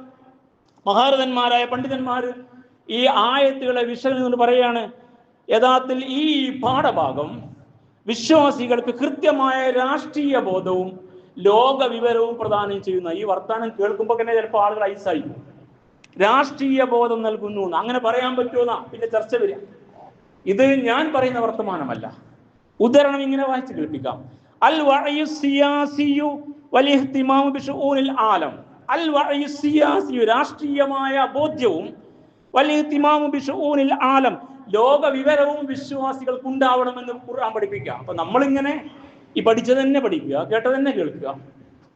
മഹാരഥന്മാരായ പണ്ഡിതന്മാർ ഈ ആയത്തുകളെ വിശകലനം പറയാണ്, യഥാർത്ഥത്തിൽ ഈ പാഠഭാഗം വിശ്വാസികൾക്ക് കൃത്യമായ രാഷ്ട്രീയ ബോധവും ലോക വിവരവും പ്രദാനം ചെയ്യുന്ന, ഈ വർത്താനം കേൾക്കുമ്പോൾ തന്നെ ചിലപ്പോൾ ആളുകൾ ഐസായി രാഷ്ട്രീയ ബോധം നൽകുന്നു. അങ്ങനെ പറയാൻ പറ്റുമെന്നാ പിന്നെ ചർച്ച വരിക. ഇത് ഞാൻ പറയുന്ന വർത്തമാനമല്ല. ഉദാഹരണം ഇങ്ങനെ വായിച്ചു കേൾപ്പിക്കാം. അൽ വഅയു സിയാസിയു വൽ ഇഹ്തിമാമു ബിശുഊനിൽ ആലം. അൽ വഅയു സിയാസിയു രാഷ്ട്രീയമായ ബോധ്യവും വൽ ഇഹ്തിമാമു ബിശുഊനിൽ ആലം ലോക വിവരവും വിശ്വാസികൾക്ക് ഉണ്ടാവണമെന്ന് ഖുർആൻ പഠിപ്പിക്കുക. അപ്പൊ നമ്മളിങ്ങനെ ഈ പഠിച്ചത് തന്നെ പഠിക്കുക, കേട്ടത് തന്നെ കേൾക്കുക,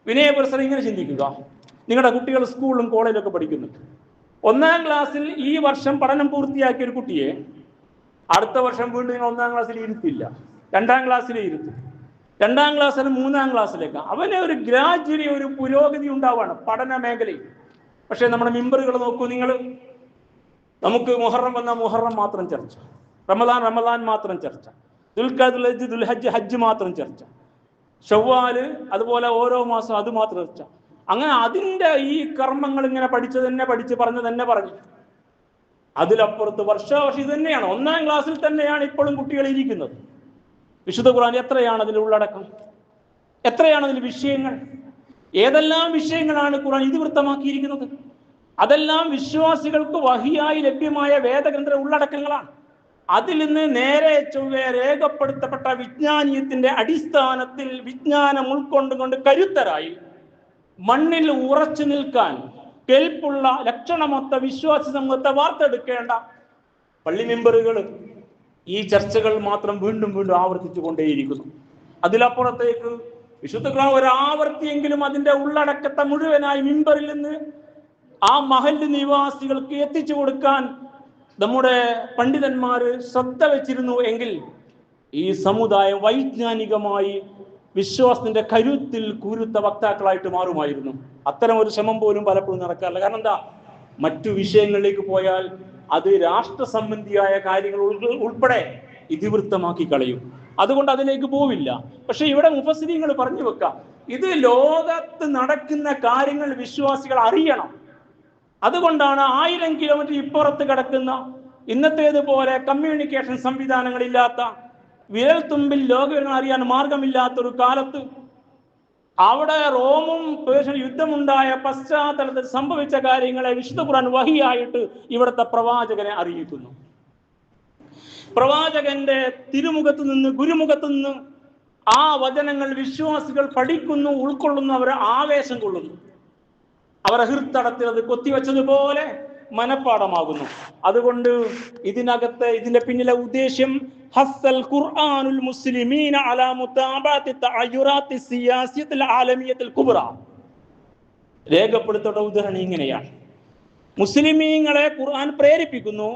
വിനയപുരസരം ഇങ്ങനെ ചിന്തിക്കുക. നിങ്ങളുടെ കുട്ടികൾ സ്കൂളിലും കോളേജിലൊക്കെ പഠിക്കുന്നുണ്ട്. 1ാം ക്ലാസ്സിൽ ഈ വർഷം പഠനം പൂർത്തിയാക്കിയ ഒരു കുട്ടിയെ അടുത്ത വർഷം വീണ്ടും നിങ്ങൾ 1ാം ക്ലാസ്സിൽ ഇരുത്തില്ല, 2ാം ക്ലാസ്സിൽ ഇരുത്തും. 2ാം ക്ലാസ്സിൽ 3ാം ക്ലാസ്സിലേക്ക് അവന് ഒരു ഗ്രാജുവലി ഒരു പുരോഗതി ഉണ്ടാവുകയാണ് പഠന മേഖലയിൽ. പക്ഷെ നമ്മുടെ മെമ്പറുകൾ നോക്കൂ നിങ്ങൾ. നമുക്ക് മുഹറം വന്നാൽ മുഹറം മാത്രം ചർച്ച, റമദാൻ മാത്രം ചർച്ച, ദുൽഖഅദ് ദുൽഹജ്ജ് ഹജ്ജ് മാത്രം ചർച്ച, ശവ്വാല് അതുപോലെ ഓരോ മാസം അത് മാത്രം ചർച്ച. അങ്ങനെ അതിൻ്റെ ഈ കർമ്മങ്ങൾ ഇങ്ങനെ പഠിച്ചു പറഞ്ഞു തന്നെ പറഞ്ഞു. അതിലപ്പുറത്ത് വർഷാവർഷം ഇത് തന്നെയാണ്. 1ാം ക്ലാസ്സിൽ തന്നെയാണ് ഇപ്പോഴും കുട്ടികൾ ഇരിക്കുന്നത്. വിശുദ്ധ ഖുർആൻ എത്രയാണ് അതിൽ ഉള്ളടക്കം, എത്രയാണ് അതിൽ വിഷയങ്ങൾ, ഏതെല്ലാം വിഷയങ്ങളാണ് ഖുർആൻ ഇതിവൃത്തമാക്കിയിരിക്കുന്നത്? അതെല്ലാം വിശ്വാസികൾക്ക് വഹിയായി ലഭ്യമായ വേദഗ്രന്ഥ ഉള്ളടക്കങ്ങളാണ്. അതിൽ നിന്ന് നേരെ ചൊവ്വേ രേഖപ്പെടുത്തപ്പെട്ട വിജ്ഞാനീയത്തിന്റെ അടിസ്ഥാനത്തിൽ വിജ്ഞാനം ഉൾക്കൊണ്ടുകൊണ്ട് കരുത്തരായി മണ്ണിൽ ഉറച്ചു നിൽക്കാൻ കെൽപ്പുള്ള ലക്ഷണമൊത്ത വിശ്വാസി സമൂഹത്തെ വാർത്തെടുക്കേണ്ട പള്ളി മെമ്പറുകൾ ഈ ചർച്ചകൾ മാത്രം വീണ്ടും വീണ്ടും ആവർത്തിച്ചു കൊണ്ടേയിരിക്കുന്നു. അതിലപ്പുറത്തേക്ക് വിശുദ്ധ ഖുർആൻ ഒരാവർത്തിയെങ്കിലും അതിന്റെ ഉള്ളടക്കത്തെ മുഴുവനായി മിമ്പറിൽ നിന്ന് ആ മഹല്ല് നിവാസികൾക്ക് എത്തിച്ചു കൊടുക്കാൻ നമ്മുടെ പണ്ഡിതന്മാര് ശ്രദ്ധ വെച്ചിരുന്നു എങ്കിൽ ഈ സമുദായം വൈജ്ഞാനികമായി വിശ്വാസത്തിന്റെ കരുത്തിൽ കുരുത്ത വക്താക്കളായിട്ട് മാറുമായിരുന്നു. അത്തരം ഒരു ശ്രമം പോലും പലപ്പോഴും നടക്കാറില്ല. കാരണം എന്താ, മറ്റു വിഷയങ്ങളിലേക്ക് പോയാൽ അത് രാഷ്ട്ര സംബന്ധിയായ കാര്യങ്ങൾ ഉൾപ്പെടെ ഇതിവൃത്തമാക്കി കളയും. അതുകൊണ്ട് അതിലേക്ക് പോവില്ല. പക്ഷെ ഇവിടെ മുഫസ്സിരീങ്ങൾ പറഞ്ഞു വെക്കാം, ഇത് ലോകത്ത് നടക്കുന്ന കാര്യങ്ങൾ വിശ്വാസികൾ അറിയണം. അതുകൊണ്ടാണ് 1000 കിലോമീറ്റർ ഇപ്പുറത്ത് കിടക്കുന്ന ഇന്നത്തേതുപോലെ കമ്മ്യൂണിക്കേഷൻ സംവിധാനങ്ങളില്ലാത്ത, വിരൽ തുമ്പിൽ ലോകവിവരങ്ങൾ അറിയാൻ മാർഗമില്ലാത്തൊരു കാലത്ത് അവിടെ റോമും പേർഷ്യൻ യുദ്ധമുണ്ടായ പശ്ചാത്തലത്തിൽ സംഭവിച്ച കാര്യങ്ങളെ വിശുദ്ധ ഖുർആൻ വഹിയായിട്ട് ഇവിടുത്തെ പ്രവാചകനെ അറിയിക്കുന്നു. പ്രവാചകന്റെ തിരുമുഖത്ത് നിന്ന്, ഗുരുമുഖത്ത് നിന്ന് ആ വചനങ്ങൾ വിശ്വാസികൾ പഠിക്കുന്നു, ഉൾക്കൊള്ളുന്നു, അവരെ ആവേശം കൊള്ളുന്നു. അവരെ ഹൃത്തടത്തിൽ അത് കൊത്തിവെച്ചതുപോലെ മനപ്പാടമാകുന്നു. അതുകൊണ്ട് ഇതിന്റെ പിന്നിലെ ഉദ്ദേശ്യം ഹസ്സൽ ഖുർആനുൽ മുസ്ലിമീന അലാ മുതാബഅത്തി തഅയ്യുറാത്തി സിയാസിയത്തിൽ ആലമിയത്തിൽ കുബ്ര. രേഖപ്പെടുത്തേണ്ട ഉദാഹരണം ഇങ്ങനെയാണ്. മുസ്ലിമീങ്ങളെ ഖുർആൻ പ്രേരിപ്പിക്കുന്നു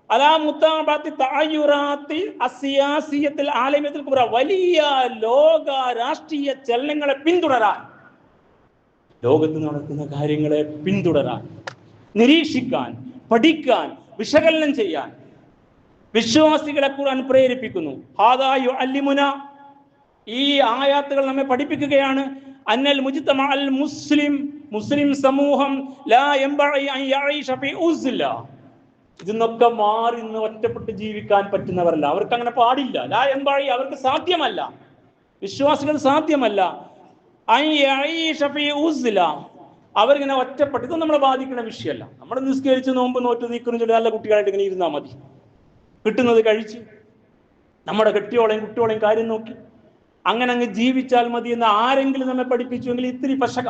അലാ മുതാബഅത്തി തഅയ്യുറാത്തി അസിയാസിയത്തിൽ ആലമിയത്തിൽ കുബ്ര, വലിയ ലോക രാഷ്ട്രീയ ചലനങ്ങളെ പിന്തുടരാൻ, ലോകത്ത് നടക്കുന്ന കാര്യങ്ങളെ പിന്തുടരാൻ, നിരീക്ഷിക്കാൻ, പഠിക്കാൻ, വിശകലനം ചെയ്യാൻ വിശ്വാസികളെ ഖുർആൻ പ്രേരിപ്പിക്കുന്നു. ഹാദാ യുഅല്ലിമുന, ഈ ആയാത്തുകൾ നമ്മെ പഠിപ്പിക്കുകയാണ്, അന്നൽ മുജ്തമഅ അൽ മുസ്ലിം, മുസ്ലിം സമൂഹം ലാ യംബഇ അൻ യഈശ ഫീ ഉസ്ല, ഇതിന്നൊക്കെ മാറി നിന്ന് ഒറ്റപ്പെട്ട് ജീവിക്കാൻ പറ്റുന്നവരല്ല. അവർക്ക് അങ്ങനെ പാടില്ല. ലാ യംബഇ, അവർക്ക് സാധ്യമല്ല, വിശ്വാസികൾ സാധ്യമല്ല. അൻ യഈശ ഫീ ഉസ്ല, അവരിങ്ങനെ ഒറ്റപ്പെട്ട്, ഇതൊന്നും നമ്മളെ ബാധിക്കുന്ന വിഷയമല്ല. നമ്മൾ നിസ്കരിച്ച് നോമ്പ് നോറ്റ് നീക്കുന്നു ചൊല്ലി നല്ല കുട്ടികളായിട്ട് ഇങ്ങനെ ഇരുന്നാൽ മതി, കിട്ടുന്നത് കഴിച്ച് നമ്മുടെ കെട്ടിയോളെയും കുട്ടിയോളെയും കാര്യം നോക്കി അങ്ങനെ അങ്ങ് ജീവിച്ചാൽ മതി എന്ന് ആരെങ്കിലും നമ്മെ പഠിപ്പിച്ചുവെങ്കിൽ ഇത്തിരി പശക.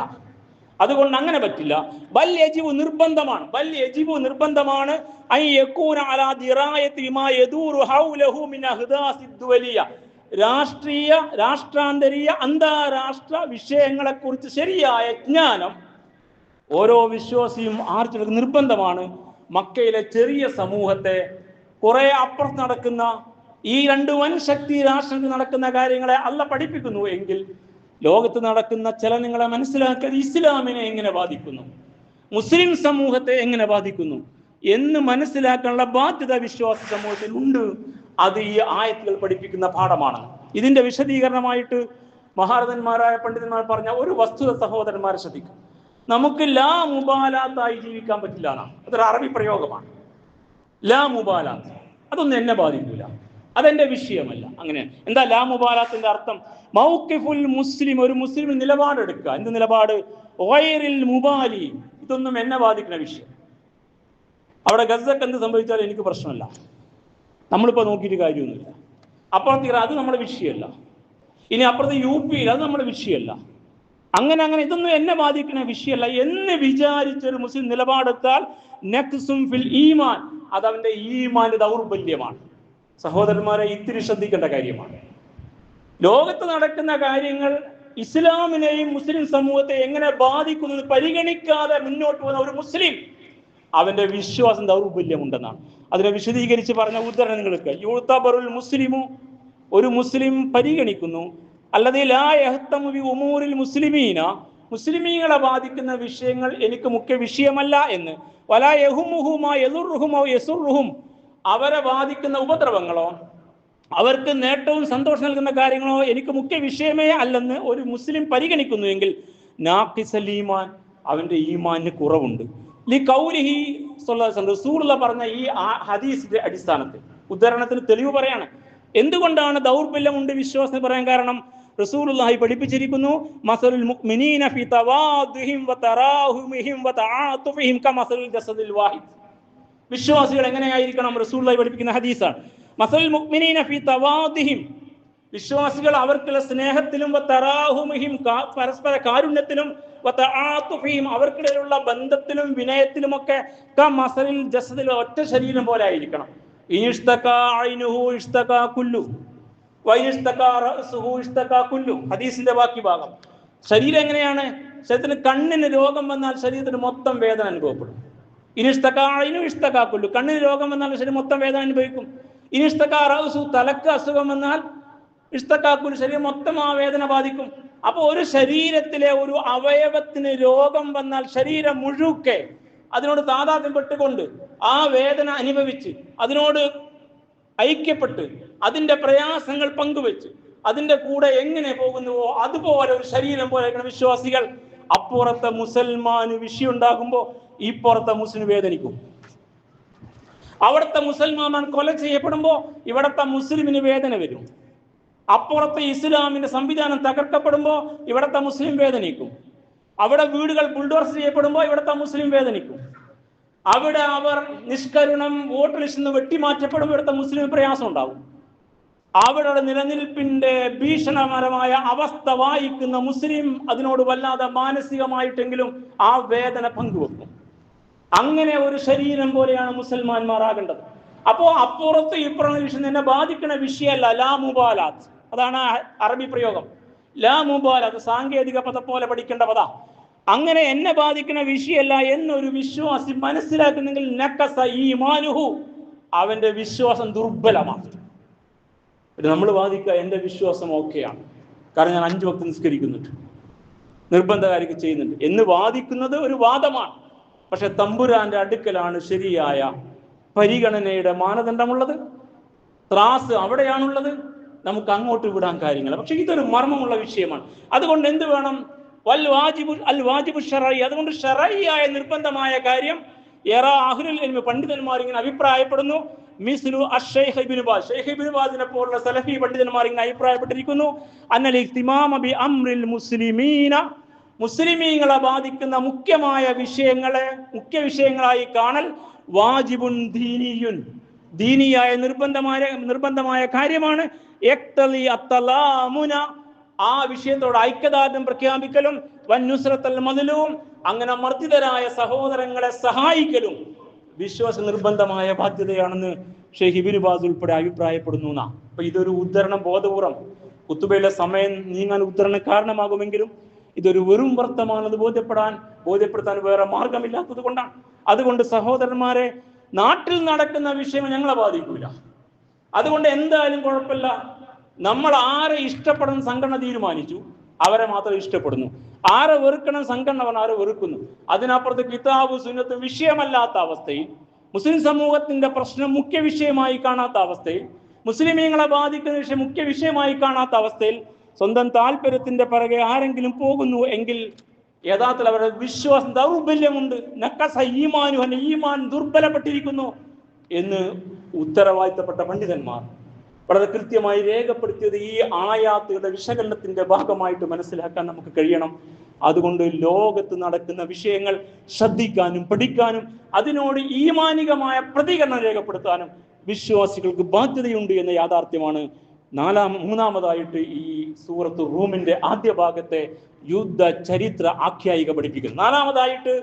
അതുകൊണ്ട് അങ്ങനെ പറ്റില്ല. ബൽ യജിബു, നിർബന്ധമാണ്, ബൽ യജിബു നിർബന്ധമാണ്, അൻ യകൂന അലാ ദിറായതി മാ യദൂറു ഹൗലഹു മിൻ അഹ്ദാസി ദുവലിയ, രാഷ്ട്രീയ, രാഷ്ട്രാന്തരീയ, അന്താരാഷ്ട്ര വിഷയങ്ങളെക്കുറിച്ച് ശരിയായ ജ്ഞാനം ഓരോ വിശ്വാസിയും ആർജിക്കുന്നത് നിർബന്ധമാണ്. മക്കയിലെ ചെറിയ സമൂഹത്തെ കുറെ അപ്പുറത്ത് നടക്കുന്ന ഈ 2 വൻ ശക്തി രാഷ്ട്രത്തിൽ നടക്കുന്ന കാര്യങ്ങളെ അല്ല പഠിപ്പിക്കുന്നു എങ്കിൽ ലോകത്ത് നടക്കുന്ന ചലനങ്ങളെ മനസ്സിലാക്കാൻ ഇസ്ലാമിനെ എങ്ങനെ ബാധിക്കുന്നു, മുസ്ലിം സമൂഹത്തെ എങ്ങനെ ബാധിക്കുന്നു എന്ന് മനസ്സിലാക്കാനുള്ള ബാധ്യത വിശ്വാസ സമൂഹത്തിൽ ഉണ്ട്. അത് ഈ ആയത്തുകൾ പഠിപ്പിക്കുന്ന പാഠമാണ്. ഇതിന്റെ വിശദീകരണമായിട്ട് മഹാരഥന്മാരായ പണ്ഡിതന്മാർ പറഞ്ഞ ഒരു വസ്തുത സഹോദരന്മാരെ ശ്രദ്ധിക്കും. നമുക്ക് ലാ മുബാലാത്തായി ജീവിക്കാൻ പറ്റില്ല എന്നാണ്. അതൊരു അറബി പ്രയോഗമാണ്. ലാ മുബാലാത്ത്, അതൊന്നും എന്നെ ബാധിക്കില്ല, അതെന്റെ വിഷയമല്ല. അങ്ങനെ എന്താ ലാ മുബാലാത്തിന്റെ അർത്ഥം? മൗഖിഫുൽ മുസ്ലിം, ഒരു മുസ്ലിം നിലപാടെടുക്കുക. എന്ത് നിലപാട്? ഗൈറിൽ മുബാലി, ഇതൊന്നും എന്നെ ബാധിക്കുന്ന വിഷയം. അവിടെ ഗസക്ക് എന്ത് സംഭവിച്ചാലും എനിക്ക് പ്രശ്നമല്ല. നമ്മളിപ്പോൾ നോക്കിയിട്ട് കാര്യമൊന്നുമില്ല. അപ്പുറത്ത് അത് നമ്മുടെ വിഷയമല്ല. ഇനി അപ്പുറത്ത് UP-യിൽ അത് നമ്മുടെ വിഷയമല്ല. അങ്ങനെ ഇതൊന്നും എന്നെ ബാധിക്കുന്ന വിഷയമല്ല എന്ന് വിചാരിച്ചൊരു മുസ്ലിം നിലപാടെടുത്താൽ നഖ്സും ഫിൽ ഈമാൻ, അത് അവന്റെ ഈമാന്റെ ദൗർബല്യമാണ്. സഹോദരന്മാരെ, ഇത്തിരി ശ്രദ്ധിക്കേണ്ട കാര്യമാണ്. ലോകത്ത് നടക്കുന്ന കാര്യങ്ങൾ ഇസ്ലാമിനെയും മുസ്ലിം സമൂഹത്തെ എങ്ങനെ ബാധിക്കുന്നത് പരിഗണിക്കാതെ മുന്നോട്ട് പോകുന്ന ഒരു മുസ്ലിം, അവന്റെ വിശ്വാസം ദൗർബല്യമുണ്ടെന്നാണ്. അതിനെ വിശദീകരിച്ച് പറഞ്ഞ ഉദാഹരണം നിങ്ങൾക്ക് യുഅ്തബറുൽ മുസ്ലിമു, ഒരു മുസ്ലിം പരിഗണിക്കുന്നു, അല്ലദീ ലാ യഹ്തമു ബി ഉമൂരിൽ മുസ്ലിമീന, മുസ്ലിമീങ്ങളെ ബാധിക്കുന്ന വിഷയങ്ങൾ എനിക്ക് മുഖ്യ വിഷയമല്ല എന്ന്, വലാ യഹുമുഹു മാ യദുർറുഹും ഔ യസുർറുഹും, അവരെ ബാധിക്കുന്ന ഉപദ്രവങ്ങളോ അവർക്ക് നേട്ടവും സന്തോഷം നൽകുന്ന കാര്യങ്ങളോ എനിക്ക് മുഖ്യ വിഷയമേ അല്ലെന്ന് ഒരു മുസ്ലിം പരിഗണിക്കുന്നുവെങ്കിൽ നാഖിസൽ ഈമാൻ, അവന്റെ ഈമാനിന് കുറവുണ്ട്. ലി ഖൗലിഹി സ്വല്ലല്ലാഹു അലൈഹി വസല്ലം, റസൂലുള്ളാഹി പറഞ്ഞ ഈ ഹദീസിന്റെ അടിസ്ഥാനത്തിൽ ഉദാഹരണത്തിന് തെളിവ് പറയാണ്. എന്തുകൊണ്ടാണ് ദൗർബല്യമുണ്ട് വിശ്വാസം പറയാൻ കാരണം? റസൂലുള്ളാഹി പഠിപ്പിച്ചിരിക്കുന്നു, മസലുൽ മുഅ്മിനീന ഫീ തവാദുഹിം വതറാഹുമിഹിം വതആതുഫിഹിം കമസലുൽ ജസദിൽ വാഹിദ്. വിശ്വാസികൾ എങ്ങനെയായിരിക്കണം? റസൂലുള്ളാഹി പഠിപ്പിക്കുന്ന ഹദീസാണ്. മസലുൽ മുഅ്മിനീന ഫീ തവാദുഹിം, വിശ്വാസികൾ അവർക്കുള്ള സ്നേഹത്തിലും വതറാഹുമിഹിം, പരസ്പര കാരുണ്യത്തിലും വതആതുഫിഹിം, അവർക്കിടയിലുള്ള ബന്ധത്തിലും വിനയത്തിലുമൊക്കെ കമസലിൽ ജസദിൽ, ഒറ്റ ശരീരം പോലെ ആയിരിക്കണം. ഹദീസിന്റെ ബാക്കി ഭാഗം. ശരീരം എങ്ങനെയാണ്? ശരീരത്തിന് കണ്ണിന് രോഗം വന്നാൽ ശരീരത്തിന് മൊത്തം വേദന അനുഭവപ്പെടും. കുല്ലു, കണ്ണിന് രോഗം വന്നാൽ ശരീരം മൊത്തം വേദന അനുഭവിക്കും. തലക്ക് അസുഖം വന്നാൽ കുല്ലു, ശരീരം മൊത്തം ആ വേദന ബാധിക്കും. അപ്പൊ ഒരു ശരീരത്തിലെ ഒരു അവയവത്തിന് രോഗം വന്നാൽ ശരീരം മുഴുക്കെ അതിനോട് താതാത്മ്യപ്പെട്ടുകൊണ്ട് ആ വേദന അനുഭവിച്ച് അതിനോട് ഐക്യപ്പെട്ട് അതിന്റെ പ്രയാസങ്ങൾ പങ്കുവെച്ച് അതിന്റെ കൂടെ എങ്ങനെ പോകുന്നുവോ അതുപോലെ ഒരു ശരീരം പോലെ വിശ്വാസികൾ. അപ്പുറത്തെ മുസൽമാന് വിഷയം ഉണ്ടാകുമ്പോൾ ഇപ്പുറത്തെ മുസ്ലിം വേദനിക്കും. അവിടുത്തെ മുസൽമാൻ കൊല ചെയ്യപ്പെടുമ്പോൾ ഇവിടത്തെ മുസ്ലിമിന് വേദന വരും. അപ്പുറത്തെ ഇസ്ലാമിന്റെ സംവിധാനം തകർക്കപ്പെടുമ്പോൾ ഇവിടത്തെ മുസ്ലിം വേദനിക്കും. അവിടെ വീടുകൾ ബുൾഡോസ് ചെയ്യപ്പെടുമ്പോൾ ഇവിടുത്തെ മുസ്ലിം വേദനിക്കും. അവിടെ അവർ നിഷ്കരുണം വോട്ട് ലിസ്റ്റിൽ നിന്ന് വെട്ടിമാറ്റപ്പെടുമ്പോൾ ഇവിടുത്തെ മുസ്ലിം പ്രയാസം ഉണ്ടാവും. അവിടെ നിലനിൽപ്പിന്റെ ഭീഷണകരമായ അവസ്ഥ വായിക്കുന്ന മുസ്ലിം അതിനോട് വല്ലാതെ മാനസികമായിട്ടെങ്കിലും ആ വേദന പങ്കുവെക്കും. അങ്ങനെ ഒരു ശരീരം പോലെയാണ് മുസൽമാന്മാരാകേണ്ടത്. അപ്പോ അപ്പുറത്ത് ഇപ്പുറം വിഷയം എന്നെ ബാധിക്കുന്ന വിഷയമല്ല. ലാ മുബാലാത്ത്, അതാണ് അറബി പ്രയോഗം. ലാ മുബാലാത്ത് സാങ്കേതിക പദം പോലെ പഠിക്കേണ്ട പദ. അങ്ങനെ എന്നെ ബാധിക്കുന്ന വിഷയമല്ല എന്നൊരു വിശ്വാസി മനസ്സിലാക്കുന്നെങ്കിൽ നഖസ ഈമാനുഹു, അവന്റെ വിശ്വാസം ദുർബലമാണ്. നമ്മൾ ബാധിക്കുക എന്റെ വിശ്വാസം ഓക്കെയാണ്, കാരണം ഞാൻ 5 വക്ത് നിസ്കരിക്കുന്നുണ്ട്, നിർബന്ധകാരിക്ക് ചെയ്യുന്നുണ്ട് എന്ന് വാദിക്കുന്നത് ഒരു വാദമാണ്. പക്ഷെ തമ്പുരാന്റെ അടുക്കലാണ് ശരിയായ പരിഗണനയുടെ മാനദണ്ഡമുള്ളത്. ത്രാസ് അവിടെയാണുള്ളത്. നമുക്ക് അങ്ങോട്ട് വിടാൻ കാര്യങ്ങൾ. പക്ഷെ ഇതൊരു മർമ്മമുള്ള വിഷയമാണ്. അതുകൊണ്ട് എന്ത് വേണം? വൽ വാജിബു ശറഈ, അതുകൊണ്ട് ശറഈയായ നിർബന്ധമായ കാര്യം അഹ്ലുൽ ഇൽമി, പണ്ഡിതന്മാർ ഇങ്ങനെ അഭിപ്രായപ്പെടുന്നു. മിസ്ലു അശ്ശൈഖ് ഇബ്നു ബാസ്, ഷൈഖ് ഇബ്നു ബാസിനെ പോലുള്ള സലഫി പണ്ഡിതന്മാർ ഇങ്ങനെ അഭിപ്രായപ്പെട്ടിരിക്കുന്നു. അന്നൽ ഇഖ്തിമാമ ബി അംറിൽ മുസ്ലിമീന, മുസ്ലിമീങ്ങളെ ബാധിക്കുന്ന മുഖ്യമായ വിഷയങ്ങളെ മുഖ്യ വിഷയങ്ങളായി കാണൽ വാജിബുൻ ദീനിയുൻ, ദീനിയായ നിർബന്ധമായ കാര്യമാണ്. യഖ്തലി അത്തലാമുന, ആ വിഷയത്തോട് ഐക്യദാർഢ്യം പ്രഖ്യാപിക്കലും വന്നുസ്രത്തൽ മദ്ലൂം, അങ്ങനെ മർദ്ദിതരായ സഹോദരങ്ങളെ സഹായിക്കലും വിശ്വാസ നിർബന്ധമായ ബാധ്യതയാണെന്ന് ഷെയ്ഖ് ഇബ്നു ബാസ് ഉൾപ്പെടെ അഭിപ്രായപ്പെടുന്നു. അപ്പൊ ഇതൊരു ഉദ്ധരണം ബോധപൂർവം കുത്തുബയിലെ സമയം നീങ്ങാൻ ഉദ്ധരണം കാരണമാകുമെങ്കിലും ഇതൊരു വെറും വർത്തമാനത് ബോധ്യപ്പെടുത്താൻ വേറെ മാർഗമില്ലാത്തത് കൊണ്ടാണ്. അതുകൊണ്ട് സഹോദരന്മാരെ, നാട്ടിൽ നടക്കുന്ന വിഷയം ഞങ്ങളെ ബാധിക്കൂല. അതുകൊണ്ട് എന്തായാലും കുഴപ്പമില്ല. നമ്മൾ ആരെ ഇഷ്ടപ്പെടുന്ന സംഘടന തീരുമാനിച്ചു, അവരെ മാത്രം ഇഷ്ടപ്പെടുന്നു. ആരെ വെറുക്കണം സംഘടന ആരെ വെറുക്കുന്നു. അതിനപ്പുറത്ത് കിതാബ് സുന്നത്ത് വിഷയമല്ലാത്ത അവസ്ഥയിൽ, മുസ്ലിം സമൂഹത്തിന്റെ പ്രശ്നം മുഖ്യ വിഷയമായി കാണാത്ത അവസ്ഥയിൽ, മുസ്ലിമീങ്ങളെ ബാധിക്കുന്ന വിഷയം മുഖ്യ വിഷയമായി കാണാത്ത അവസ്ഥയിൽ സ്വന്തം താല്പര്യത്തിന്റെ പിറകെ ആരെങ്കിലും പോകുന്നു എങ്കിൽ യഥാർത്ഥത്തിൽ അവരുടെ വിശ്വാസം ദൗർബല്യമുണ്ട്. നഖസ ഈമാനുഹു, ഈമാൻ ദുർബലപ്പെട്ടിരിക്കുന്നു എന്ന് ഉത്തരവാദിത്തപ്പെട്ട പണ്ഡിതന്മാർ വളരെ കൃത്യമായി രേഖപ്പെടുത്തിയത് ഈ ആയാത്തുകളുടെ വിശകലനത്തിന്റെ ഭാഗമായിട്ട് മനസ്സിലാക്കാൻ നമുക്ക് കഴിയണം. അതുകൊണ്ട് ലോകത്ത് നടക്കുന്ന വിഷയങ്ങൾ ശ്രദ്ധിക്കാനും പഠിക്കാനും അതിനോട് ഈമാനികമായ പ്രതികരണം രേഖപ്പെടുത്താനും വിശ്വാസികൾക്ക് ബാധ്യതയുണ്ട് എന്ന യാഥാർത്ഥ്യമാണ് മൂന്നാമതായിട്ട് ഈ സൂറത്ത് റൂമിന്റെ ആദ്യ ഭാഗത്തെ യുദ്ധ ചരിത്ര ആഖ്യായിക പഠിപ്പിക്കുന്നു. നാലാമതായിട്ട്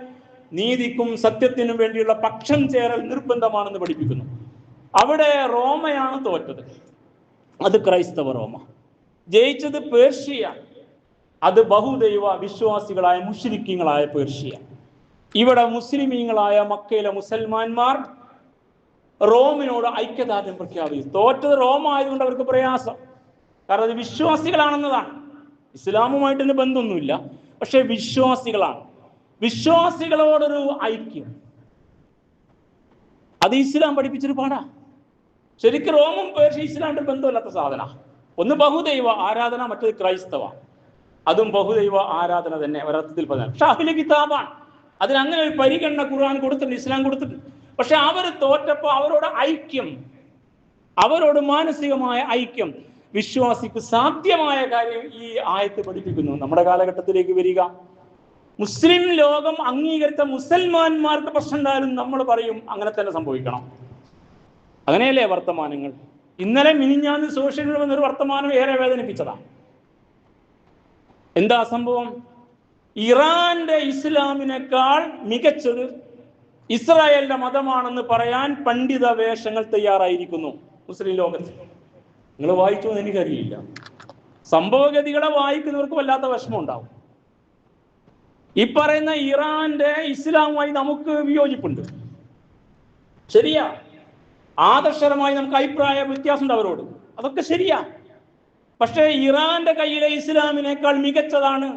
നീതിക്കും സത്യത്തിനും വേണ്ടിയുള്ള പക്ഷം ചേരൽ നിർബന്ധമാണെന്ന് പഠിപ്പിക്കുന്നു. അവിടെ റോമയാണ് തോറ്റത്, അത് ക്രൈസ്തവ റോമ. ജയിച്ചത് പേർഷ്യ, അത് ബഹുദൈവ വിശ്വാസികളായ മുശ്രിക്കീങ്ങളായ പേർഷ്യ. ഇവിടെ മുസ്ലിമീങ്ങളായ മക്കയിലെ മുസൽമാന്മാർ റോമിനോട് ഐക്യദാർഢ്യം പ്രഖ്യാപിച്ചു. തോറ്റത് റോമ ആയതുകൊണ്ട് അവർക്ക് പ്രയാസം, കാരണം അത് വിശ്വാസികളാണെന്നതാണ്. ഇസ്ലാമുമായിട്ടൊന്നും ബന്ധമൊന്നുമില്ല, പക്ഷെ വിശ്വാസികളാണ്. വിശ്വാസികളോടൊരു ഐക്യം, അത് ഇസ്ലാം പഠിപ്പിച്ചൊരു പാടാ. ശരിക്കും റോമും പേർഷ്യ ഇസ്ലാമിന്റെ ബന്ധമില്ലാത്ത സാധന. ഒന്ന് ബഹുദൈവ ആരാധന, മറ്റൊരു ക്രൈസ്തവ, അതും ബഹുദൈവ ആരാധന തന്നെ ഒരർത്ഥത്തിൽ പറഞ്ഞാൽ. പക്ഷെ അഹ്ലു കിതാബാണ്, അതിനങ്ങനെ ഒരു പരിഗണന ഖുർആൻ കൊടുത്തിട്ടുണ്ട്, ഇസ്ലാം കൊടുത്തിട്ടുണ്ട്. പക്ഷെ അവർ തോറ്റപ്പോ അവരോട് ഐക്യം, അവരോട് മാനസികമായ ഐക്യം വിശ്വാസിക്ക് സാധ്യമായ കാര്യം ഈ ആയത്ത് പഠിപ്പിക്കുന്നു. നമ്മുടെ കാലഘട്ടത്തിലേക്ക് വരിക, മുസ്ലിം ലോകം അംഗീകരിച്ച മുസൽമാന്മാർക്ക് പ്രശ്നം ഉണ്ടായാലും നമ്മൾ പറയും അങ്ങനെ തന്നെ സംഭവിക്കണം. അങ്ങനെയല്ലേ വർത്തമാനങ്ങൾ? ഇന്നലെ മിനിഞ്ഞാന്ന് സോഷ്യലിൽ വന്നൊരു വർത്തമാനം ഏറെ വേദനിപ്പിച്ചതാണ്. എന്താ സംഭവം? ഇറാന്റെ ഇസ്ലാമിനേക്കാൾ മികച്ചത് ഇസ്രായേലിന്റെ മതമാണെന്ന് പറയാൻ പണ്ഡിത വേഷങ്ങൾ തയ്യാറായിരിക്കുന്നു മുസ്ലിം ലോകത്ത്. നിങ്ങൾ വായിച്ചു എന്ന് എനിക്കറിയില്ല. സംഭവഗതികളെ വായിക്കുന്നവർക്ക് വല്ലാത്ത വിഷമം ഉണ്ടാവും. ഈ പറയുന്ന ഇറാന്റെ ഇസ്ലാമുമായി നമുക്ക് വിയോജിപ്പുണ്ട്, ശരിയാ. ആദർശപരമായി നമുക്ക് അഭിപ്രായ വ്യത്യാസമുണ്ട് അവരോട്, അതൊക്കെ ശരിയാ. പക്ഷേ ഇറാന്റെ കയ്യിലെ ഇസ്ലാമിനേക്കാൾ മികച്ചതാണ്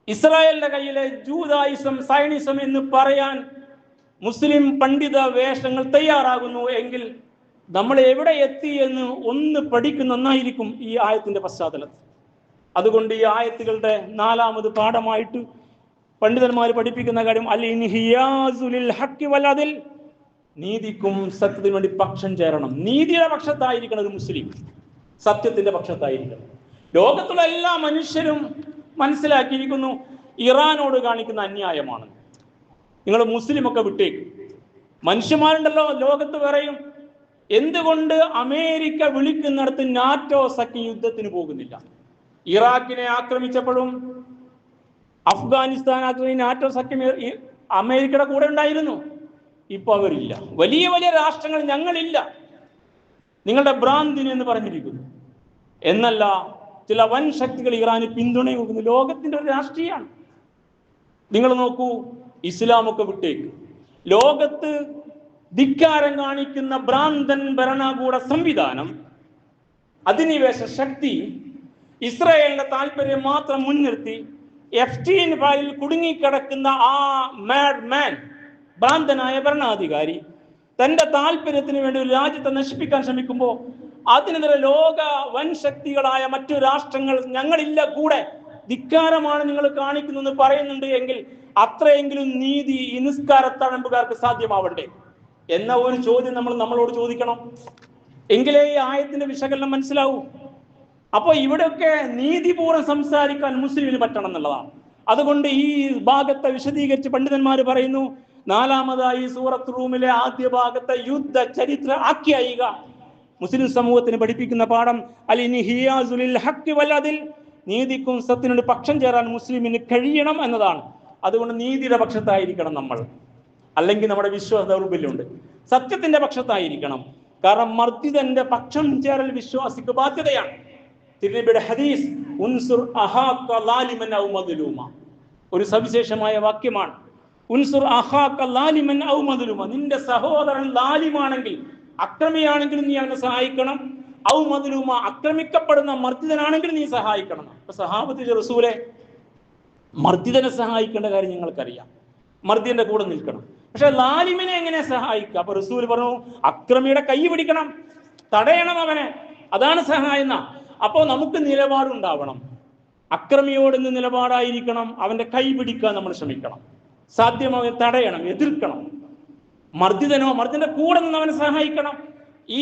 ഇസ്രായേലിന്റെ കയ്യിലെ ജൂതായിസം, സയനിസം എന്ന് പറയാൻ മുസ്ലിം പണ്ഡിത വേഷങ്ങൾ തയ്യാറാകുന്നു എങ്കിൽ നമ്മൾ എവിടെ എത്തി എന്ന് ഒന്ന് പഠിക്കുന്ന നന്നായിരിക്കും ഈ ആയത്തിന്റെ പശ്ചാത്തലത്തിൽ. അതുകൊണ്ട് ഈ ആയത്തുകളുടെ നാലാമത് പാഠമായിട്ട് പണ്ഡിതന്മാർ പഠിപ്പിക്കുന്ന കാര്യം അൽ ഇൻഹിയാസു ലിൽ ഹഖ് വൽ അദ്ൽ, നീതിക്കും സത്യത്തിനു വേണ്ടി പക്ഷം ചേരണം. നീതിയുടെ പക്ഷത്തായിരിക്കണം ഒരു മുസ്ലിം, സത്യത്തിന്റെ പക്ഷത്തായിരിക്കണം. ലോകത്തുള്ള എല്ലാ മനുഷ്യരും മനസ്സിലാക്കിയിരിക്കുന്നു ഇറാനോട് കാണിക്കുന്ന അന്യായമാണ്. നിങ്ങൾ മുസ്ലിമൊക്കെ വിട്ടേക്ക്. മനുഷ്യന്മാരുണ്ടല്ലോ ലോകത്ത് പറയും, എന്തുകൊണ്ട് അമേരിക്ക വിളിക്കുന്നിടത്ത് നാറ്റോ സഖ്യം യുദ്ധത്തിന് പോകുന്നില്ല? ഇറാഖിനെ ആക്രമിച്ചപ്പോഴും അഫ്ഗാനിസ്ഥാൻ ആക്രമിച്ച നാറ്റോ സഖ്യം അമേരിക്കയുടെ കൂടെ ഉണ്ടായിരുന്നു. ഇപ്പൊ അവരില്ല. വലിയ വലിയ രാഷ്ട്രങ്ങൾ ഞങ്ങളില്ല, നിങ്ങളുടെ ഭ്രാന്തിന് എന്ന് പറഞ്ഞിരിക്കുന്നു. എന്നല്ല, ചില വൻ ശക്തികൾ ഇറാന് പിന്തുണ കൊടുക്കുന്നു. ലോകത്തിന്റെ ഒരു രാഷ്ട്രീയമാണ്. നിങ്ങൾ നോക്കൂ, ഇസ്ലാമൊക്കെ വിട്ടേക്ക്. ലോകത്ത് ധിക്കാരം കാണിക്കുന്ന ഭ്രാന്തൻ ഭരണകൂട സംവിധാനം, അധിനിവേശ ശക്തി ഇസ്രായേലിന്റെ താല്പര്യം മാത്രം മുൻനിർത്തി എഫ്സ്റ്റീൻ ഫയലിൽ കുടുങ്ങിക്കിടക്കുന്ന ആ മാഡ് മാൻ, ഭ്രാന്തനായ ഭരണാധികാരി തന്റെ താല്പര്യത്തിന് വേണ്ടി ഒരു രാജ്യത്തെ നശിപ്പിക്കാൻ ശ്രമിക്കുമ്പോൾ അതിനെതിരെ ലോക വൻ ശക്തികളായ മറ്റു രാഷ്ട്രങ്ങൾ ഞങ്ങളില്ല കൂടെ, ധിക്കാരമാണ് നിങ്ങൾ കാണിക്കുന്നതെന്ന് പറയുന്നുണ്ട് എങ്കിൽ അത്രയെങ്കിലും നീതി ഈ നിസ്കാരത്തഴമ്പുകാർക്ക് സാധ്യമാവണ്ടേ എന്ന ഒരു ചോദ്യം നമ്മളോട് ചോദിക്കണം. എങ്കിലേ ഈ ആയത്തിന്റെ വിശകലനം മനസ്സിലാവൂ. അപ്പൊ ഇവിടെയൊക്കെ നീതിപൂർവ്വം സംസാരിക്കാൻ മുസ്ലിമിന് പറ്റണം എന്നുള്ളതാണ്. അതുകൊണ്ട് ഈ ഭാഗത്തെ വിശദീകരിച്ച് പണ്ഡിതന്മാർ പറയുന്നു, നാലാമതായി സൂറത്ത് റൂമിലെ ആദ്യ ഭാഗത്തെ യുദ്ധ ചരിത്ര ആഖ്യായിക മുസ്ലിം സമൂഹത്തിന് പഠിപ്പിക്കുന്ന പാഠം അൽ ഇൻഹിയാസു ലിൽ ഹഖ് വൽ അദ്ൽ, നീതിക്കും സത്യത്തിനോട് പക്ഷം ചേരാൻ മുസ്ലിമിന് കഴിയണം എന്നതാണ്. അതുകൊണ്ട് നീതിയുടെ പക്ഷത്തായിരിക്കണം നമ്മൾ, അല്ലെങ്കിൽ നമ്മുടെ വിശ്വാസ ദൗർബല്യമുണ്ട്. സത്യത്തിന്റെ പക്ഷത്തായിരിക്കണം, കാരണം മർദ്ദിതന്റെ പക്ഷം ചേരൽ വിശ്വാസിക്ക് ബാധ്യതയാണ്. തിരുനബിയുടെ ഹദീസ് ഉൻസുർ അഹാക ലാലിമൻ ഔ മദ്ലൂമ, ഒരു സവിശേഷമായ വാക്യമാണ്. ഉൻസുർ അഹാക ലാലിമൻ ഔ മദ്ലൂമ, നിന്റെ സഹോദരൻ ലാലിമാണെങ്കിൽ, അക്രമിയാണെങ്കിൽ നീ അവനെ സഹായിക്കണം. ഔ മദ്ലൂമ, ആക്രമിക്കപ്പെടുന്ന മർദ്ദിതനാണെങ്കിൽ നീ സഹായിക്കണം. അപ്പൊ സഹാബത്ത് റസൂലെ, മർദ്ദിതനെ സഹായിക്കേണ്ട കാര്യം ഞങ്ങൾക്കറിയാം, മർദ്ദിന്റെ കൂടെ നിൽക്കണം. പക്ഷെ ലാലിമിനെ എങ്ങനെ സഹായിക്കുക? അപ്പൊ റസൂൽ പറഞ്ഞു, അക്രമിയുടെ കൈ പിടിക്കണം, തടയണം അവനെ, അതാണ് സഹായം. അപ്പോ നമുക്ക് നിലപാടുണ്ടാവണം. അക്രമിയോട് ഇന്ന് നിലപാടായിരിക്കണം, അവന്റെ കൈ പിടിക്കാൻ നമ്മൾ ശ്രമിക്കണം, സാധ്യമായ തടയണം, എതിർക്കണം. മർദ്ദിതന്റെ കൂടെ നിന്ന് അവനെ സഹായിക്കണം.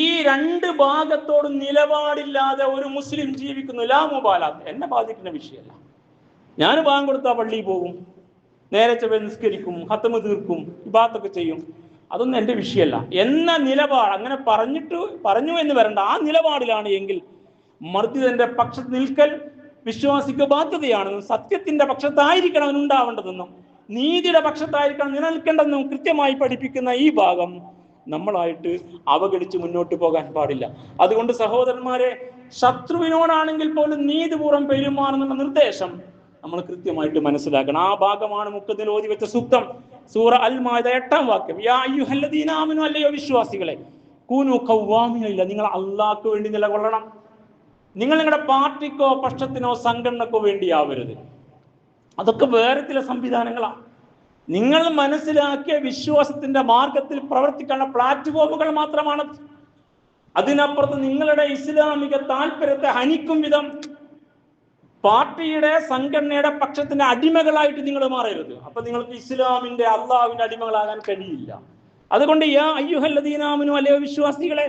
ഈ രണ്ട് ഭാഗത്തോടും നിലപാടില്ലാതെ ഒരു മുസ്ലിം ജീവിക്കുന്നു. ലാ മുബാലാത്ത്, എന്നെ ബാധിക്കുന്ന വിഷയമല്ല. ഞാൻ ബാങ്ക് കൊടുത്താൽ പള്ളിയിൽ പോകും, നേരെ ചൊവ്വേ നിസ്കരിക്കും, ഹത്തമ് തീർക്കും, ഇബാദത്തൊക്കെ ചെയ്യും. അതൊന്നും എൻ്റെ വിഷയമല്ല എന്ന നിലപാട്, അങ്ങനെ പറഞ്ഞു എന്ന് വരണ്ട, ആ നിലപാടിലാണ് എങ്കിൽ മർദ്ദിതന്റെ പക്ഷത്ത് നിൽക്കൽ വിശ്വാസിക്ക് ബാധ്യതയാണെന്നും സത്യത്തിന്റെ പക്ഷത്തായിരിക്കണം അവനുണ്ടാവേണ്ടതെന്നും നീതിയുടെ പക്ഷത്തായിരിക്കണം നിലനിൽക്കേണ്ടതെന്നും കൃത്യമായി പഠിപ്പിക്കുന്ന ഈ ഭാഗം നമ്മളായിട്ട് അവഗണിച്ച് മുന്നോട്ട് പോകാൻ പാടില്ല. അതുകൊണ്ട് സഹോദരന്മാരെ, ശത്രുവിനോടാണെങ്കിൽ പോലും നീതിപൂർവ്വം പെരുമാറുന്ന നിർദ്ദേശം നമ്മൾ കൃത്യമായിട്ട് മനസ്സിലാക്കണം. ആ ഭാഗമാണ് മുക്കത്തിൽ ഓതി വെച്ച സൂക്തം, സൂറ അൽ മാഇദ 8-ാം വാക്യം. യാ അയ്യുഹല്ലദീന ആമനു, അല്ലയോ വിശ്വാസികളെ, കൂനു ഖവ്വാമീന, നിങ്ങൾ അള്ളാഹ്ക്ക് വേണ്ടി നിലകൊള്ളണം. നിങ്ങൾ നിങ്ങളുടെ പാർട്ടിക്കോ പക്ഷത്തിനോ സംഘടനക്കോ വേണ്ടിയാവരുത്. അതൊക്കെ വേറെ ചില സംവിധാനങ്ങളാണ്. നിങ്ങൾ മനസ്സിലാക്കിയ വിശ്വാസത്തിന്റെ മാർഗത്തിൽ പ്രവർത്തിക്കാനുള്ള പ്ലാറ്റ്ഫോമുകൾ മാത്രമാണ്. അതിനപ്പുറത്ത് നിങ്ങളുടെ ഇസ്ലാമിക താല്പര്യത്തെ ഹനിക്കും വിധം പാർട്ടിയുടെ സംഘടനയുടെ പക്ഷത്തിന്റെ അടിമകളായിട്ട് നിങ്ങൾ മാറരുത്. അപ്പൊ നിങ്ങൾക്ക് ഇസ്ലാമിന്റെ അള്ളാഹുവിന്റെ അടിമകളാകാൻ കഴിയില്ല. അതുകൊണ്ട് യാ അയ്യുഹല്ലദീന ആമനു, അല്ലയോ വിശ്വാസികളെ,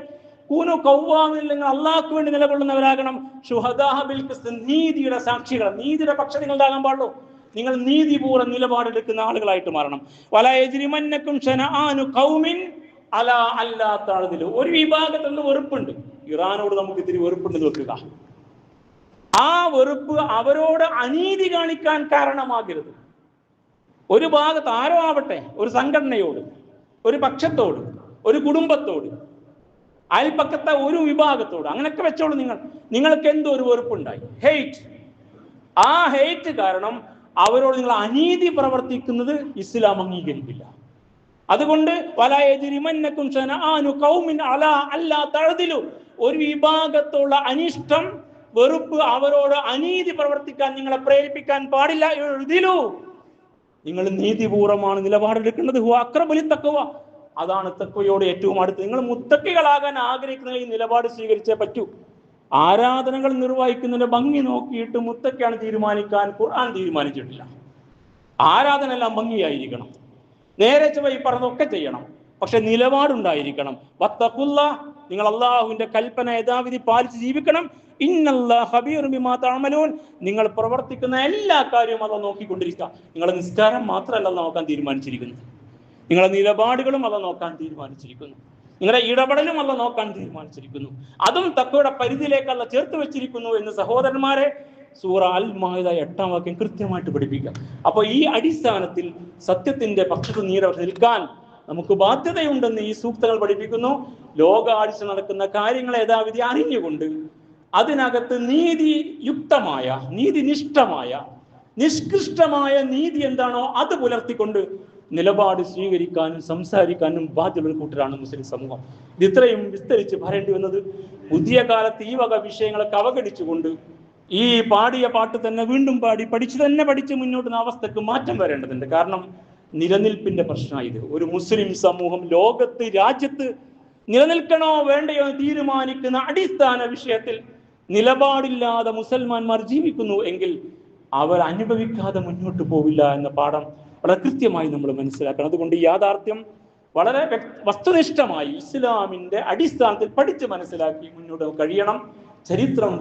കൂനു ഖവ്വാമീന, നിങ്ങൾ അള്ളാഹ്ക്ക് വേണ്ടി നിലകൊള്ളുന്നവരാകണം. ശുഹദാഅ ബിൽ ഖിസ്ത്, നീതിയുടെ സാക്ഷികൾ. നീതിയുടെ പക്ഷം നിങ്ങളുണ്ടാകാൻ പാടുള്ളൂ. നിങ്ങൾ നീതിപൂർവ്വം നിലപാടെടുക്കുന്ന ആളുകളായിട്ട് മാറണം. വലാ യജ്രിമന്നക്കും ശനആനു ഖൗമിൻ അലാ അല്ലാ തഅദിലു. ഒരു വിഭാഗത്തിൽ നിന്ന് വെറുപ്പുണ്ട്, ഇറാനോട് നമുക്ക് ഇത്തിരി വെറുപ്പുണ്ടെന്ന് വെക്കുക. ആ വെറുപ്പ് അവരോട് അനീതി കാണിക്കാൻ കാരണമാകരുത്. ഒരു ഭാഗത്ത് ആരോ ആവട്ടെ, ഒരു സംഘടനയോട്, ഒരു പക്ഷത്തോട്, ഒരു കുടുംബത്തോട്, അയൽപ്പക്കത്തെ ഒരു വിഭാഗത്തോട്, അങ്ങനെയൊക്കെ വെച്ചോളൂ. നിങ്ങൾക്ക് എന്തോ ഒരു വെറുപ്പുണ്ടായി, ഹെയ്റ്റ്. ആ ഹെയ്റ്റ് കാരണം അവരോട് നിങ്ങൾ അനീതി പ്രവർത്തിക്കുന്നത് ഇസ്ലാം അംഗീകരിക്കില്ല. അതുകൊണ്ട് വലാ യജ്രിമന്നക്കും ശനആനു ഖൗമിൻ അലാ അല്ലാ തഅദിലു, ഒരു വിഭാഗത്തുള്ള അനിഷ്ടം, വെറുപ്പ്, അവരോട് അനീതി പ്രവർത്തിക്കാൻ നിങ്ങളെ പ്രേരിപ്പിക്കാൻ പാടില്ല. എഴുതിലു, നിങ്ങൾ നീതിപൂർവ്വമാണ് നിലപാടെടുക്കേണ്ടത്. ഹുവ അഖ്റബു ലിത്തഖ്വ, അതാണ് തഖ്വയോട് ഏറ്റവും അടുത്ത്. നിങ്ങൾ മുത്തഖികളാകാൻ ആഗ്രഹിക്കുന്ന ഈ നിലപാട് സ്വീകരിച്ചേ പറ്റൂ. ആരാധനകൾ നിർവഹിക്കുന്നതിന്റെ ഭംഗി നോക്കിയിട്ട് മുത്തഖിയാണ് തീരുമാനിക്കാൻ ഖുർആൻ തീരുമാനിച്ചിട്ടില്ല. ആരാധന എല്ലാം ഭംഗിയായിരിക്കണം, നേരെ ചൊവ്വ പറഞ്ഞതൊക്കെ ചെയ്യണം, പക്ഷെ നിലപാടുണ്ടായിരിക്കണം. വത്തഖുല്ല, നിങ്ങൾ അള്ളാഹുവിന്റെ കൽപ്പന യഥാവിധി പാലിച്ച് ജീവിക്കണം. ഇന്നല്ലാഹ ഖബീറുൻ ബിമാ തഅമലൂൻ, നിങ്ങൾ പ്രവർത്തിക്കുന്ന എല്ലാ കാര്യവും അല്ലാഹു നോക്കിക്കൊണ്ടിരിക്കുക. നിങ്ങളുടെ നിസ്കാരം മാത്രമല്ല അല്ലാഹു നോക്കാൻ തീരുമാനിച്ചിരിക്കുന്നത്, നിങ്ങളുടെ നിലപാടുകളും അല്ലാഹു നോക്കാൻ തീരുമാനിച്ചിരിക്കുന്നു, നിങ്ങളുടെ ഇടപെടലും അല്ലാഹു നോക്കാൻ തീരുമാനിച്ചിരിക്കുന്നു. അതും തഖ്വയുടെ പരിധിയിലേക്ക് അല്ലാഹു ചേർത്ത് വെച്ചിരിക്കുന്നു എന്ന് സഹോദരന്മാരെ സൂറ അൽ മാഇദ 8-ാം വാക്യം കൃത്യമായിട്ട് പഠിപ്പിക്കുക. അപ്പൊ ഈ അടിസ്ഥാനത്തിൽ സത്യത്തിന്റെ പക്ഷത്ത് നിൽക്കാൻ നമുക്ക് ബാധ്യതയുണ്ടെന്ന് ഈ സൂക്തങ്ങൾ പഠിപ്പിക്കുന്നു. ലോകാടിച്ച് നടക്കുന്ന കാര്യങ്ങൾ യഥാവിധി അറിഞ്ഞുകൊണ്ട് അതിനകത്ത് നീതിയുക്തമായ, നീതിനിഷ്ഠമായ, നിഷ്കൃഷ്ടമായ നീതി എന്താണോ അത് പുലർത്തിക്കൊണ്ട് നിലപാട് സ്വീകരിക്കാനും സംസാരിക്കാനും ബാധ്യതയുള്ള കൂട്ടരാണ് മുസ്ലിം സമൂഹം. ഇത് ഇത്രയും വിസ്തരിച്ച് പറയേണ്ടി വന്നത് പുതിയ കാലത്ത് ഈ വക വിഷയങ്ങളൊക്കെ അവഗണിച്ചുകൊണ്ട് ഈ പാടിയ പാട്ട് തന്നെ വീണ്ടും പാടി പഠിച്ച് മുന്നോട്ടുന്ന അവസ്ഥക്ക് മാറ്റം വരേണ്ടതുണ്ട്. കാരണം നിലനിൽപ്പിന്റെ പ്രശ്നമാണ് ഇത്. ഒരു മുസ്ലിം സമൂഹം ലോകത്ത്, രാജ്യത്ത് നിലനിൽക്കണോ വേണ്ടയോ തീരുമാനിക്കുന്ന അടിസ്ഥാന വിഷയത്തിൽ നിലപാടില്ലാതെ മുസൽമാന്മാർ ജീവിക്കുന്നു എങ്കിൽ അവർ അനുഭവിക്കാതെ മുന്നോട്ട് പോവില്ല എന്ന പാഠം വളരെ കൃത്യമായി നമ്മൾ മനസ്സിലാക്കണം. അതുകൊണ്ട് ഈ യാഥാർത്ഥ്യം വളരെ വസ്തുനിഷ്ഠമായി ഇസ്ലാമിന്റെ അടിസ്ഥാനത്തിൽ പഠിച്ച് മനസ്സിലാക്കി മുന്നോട്ട് കഴിയണം. ചരിത്രം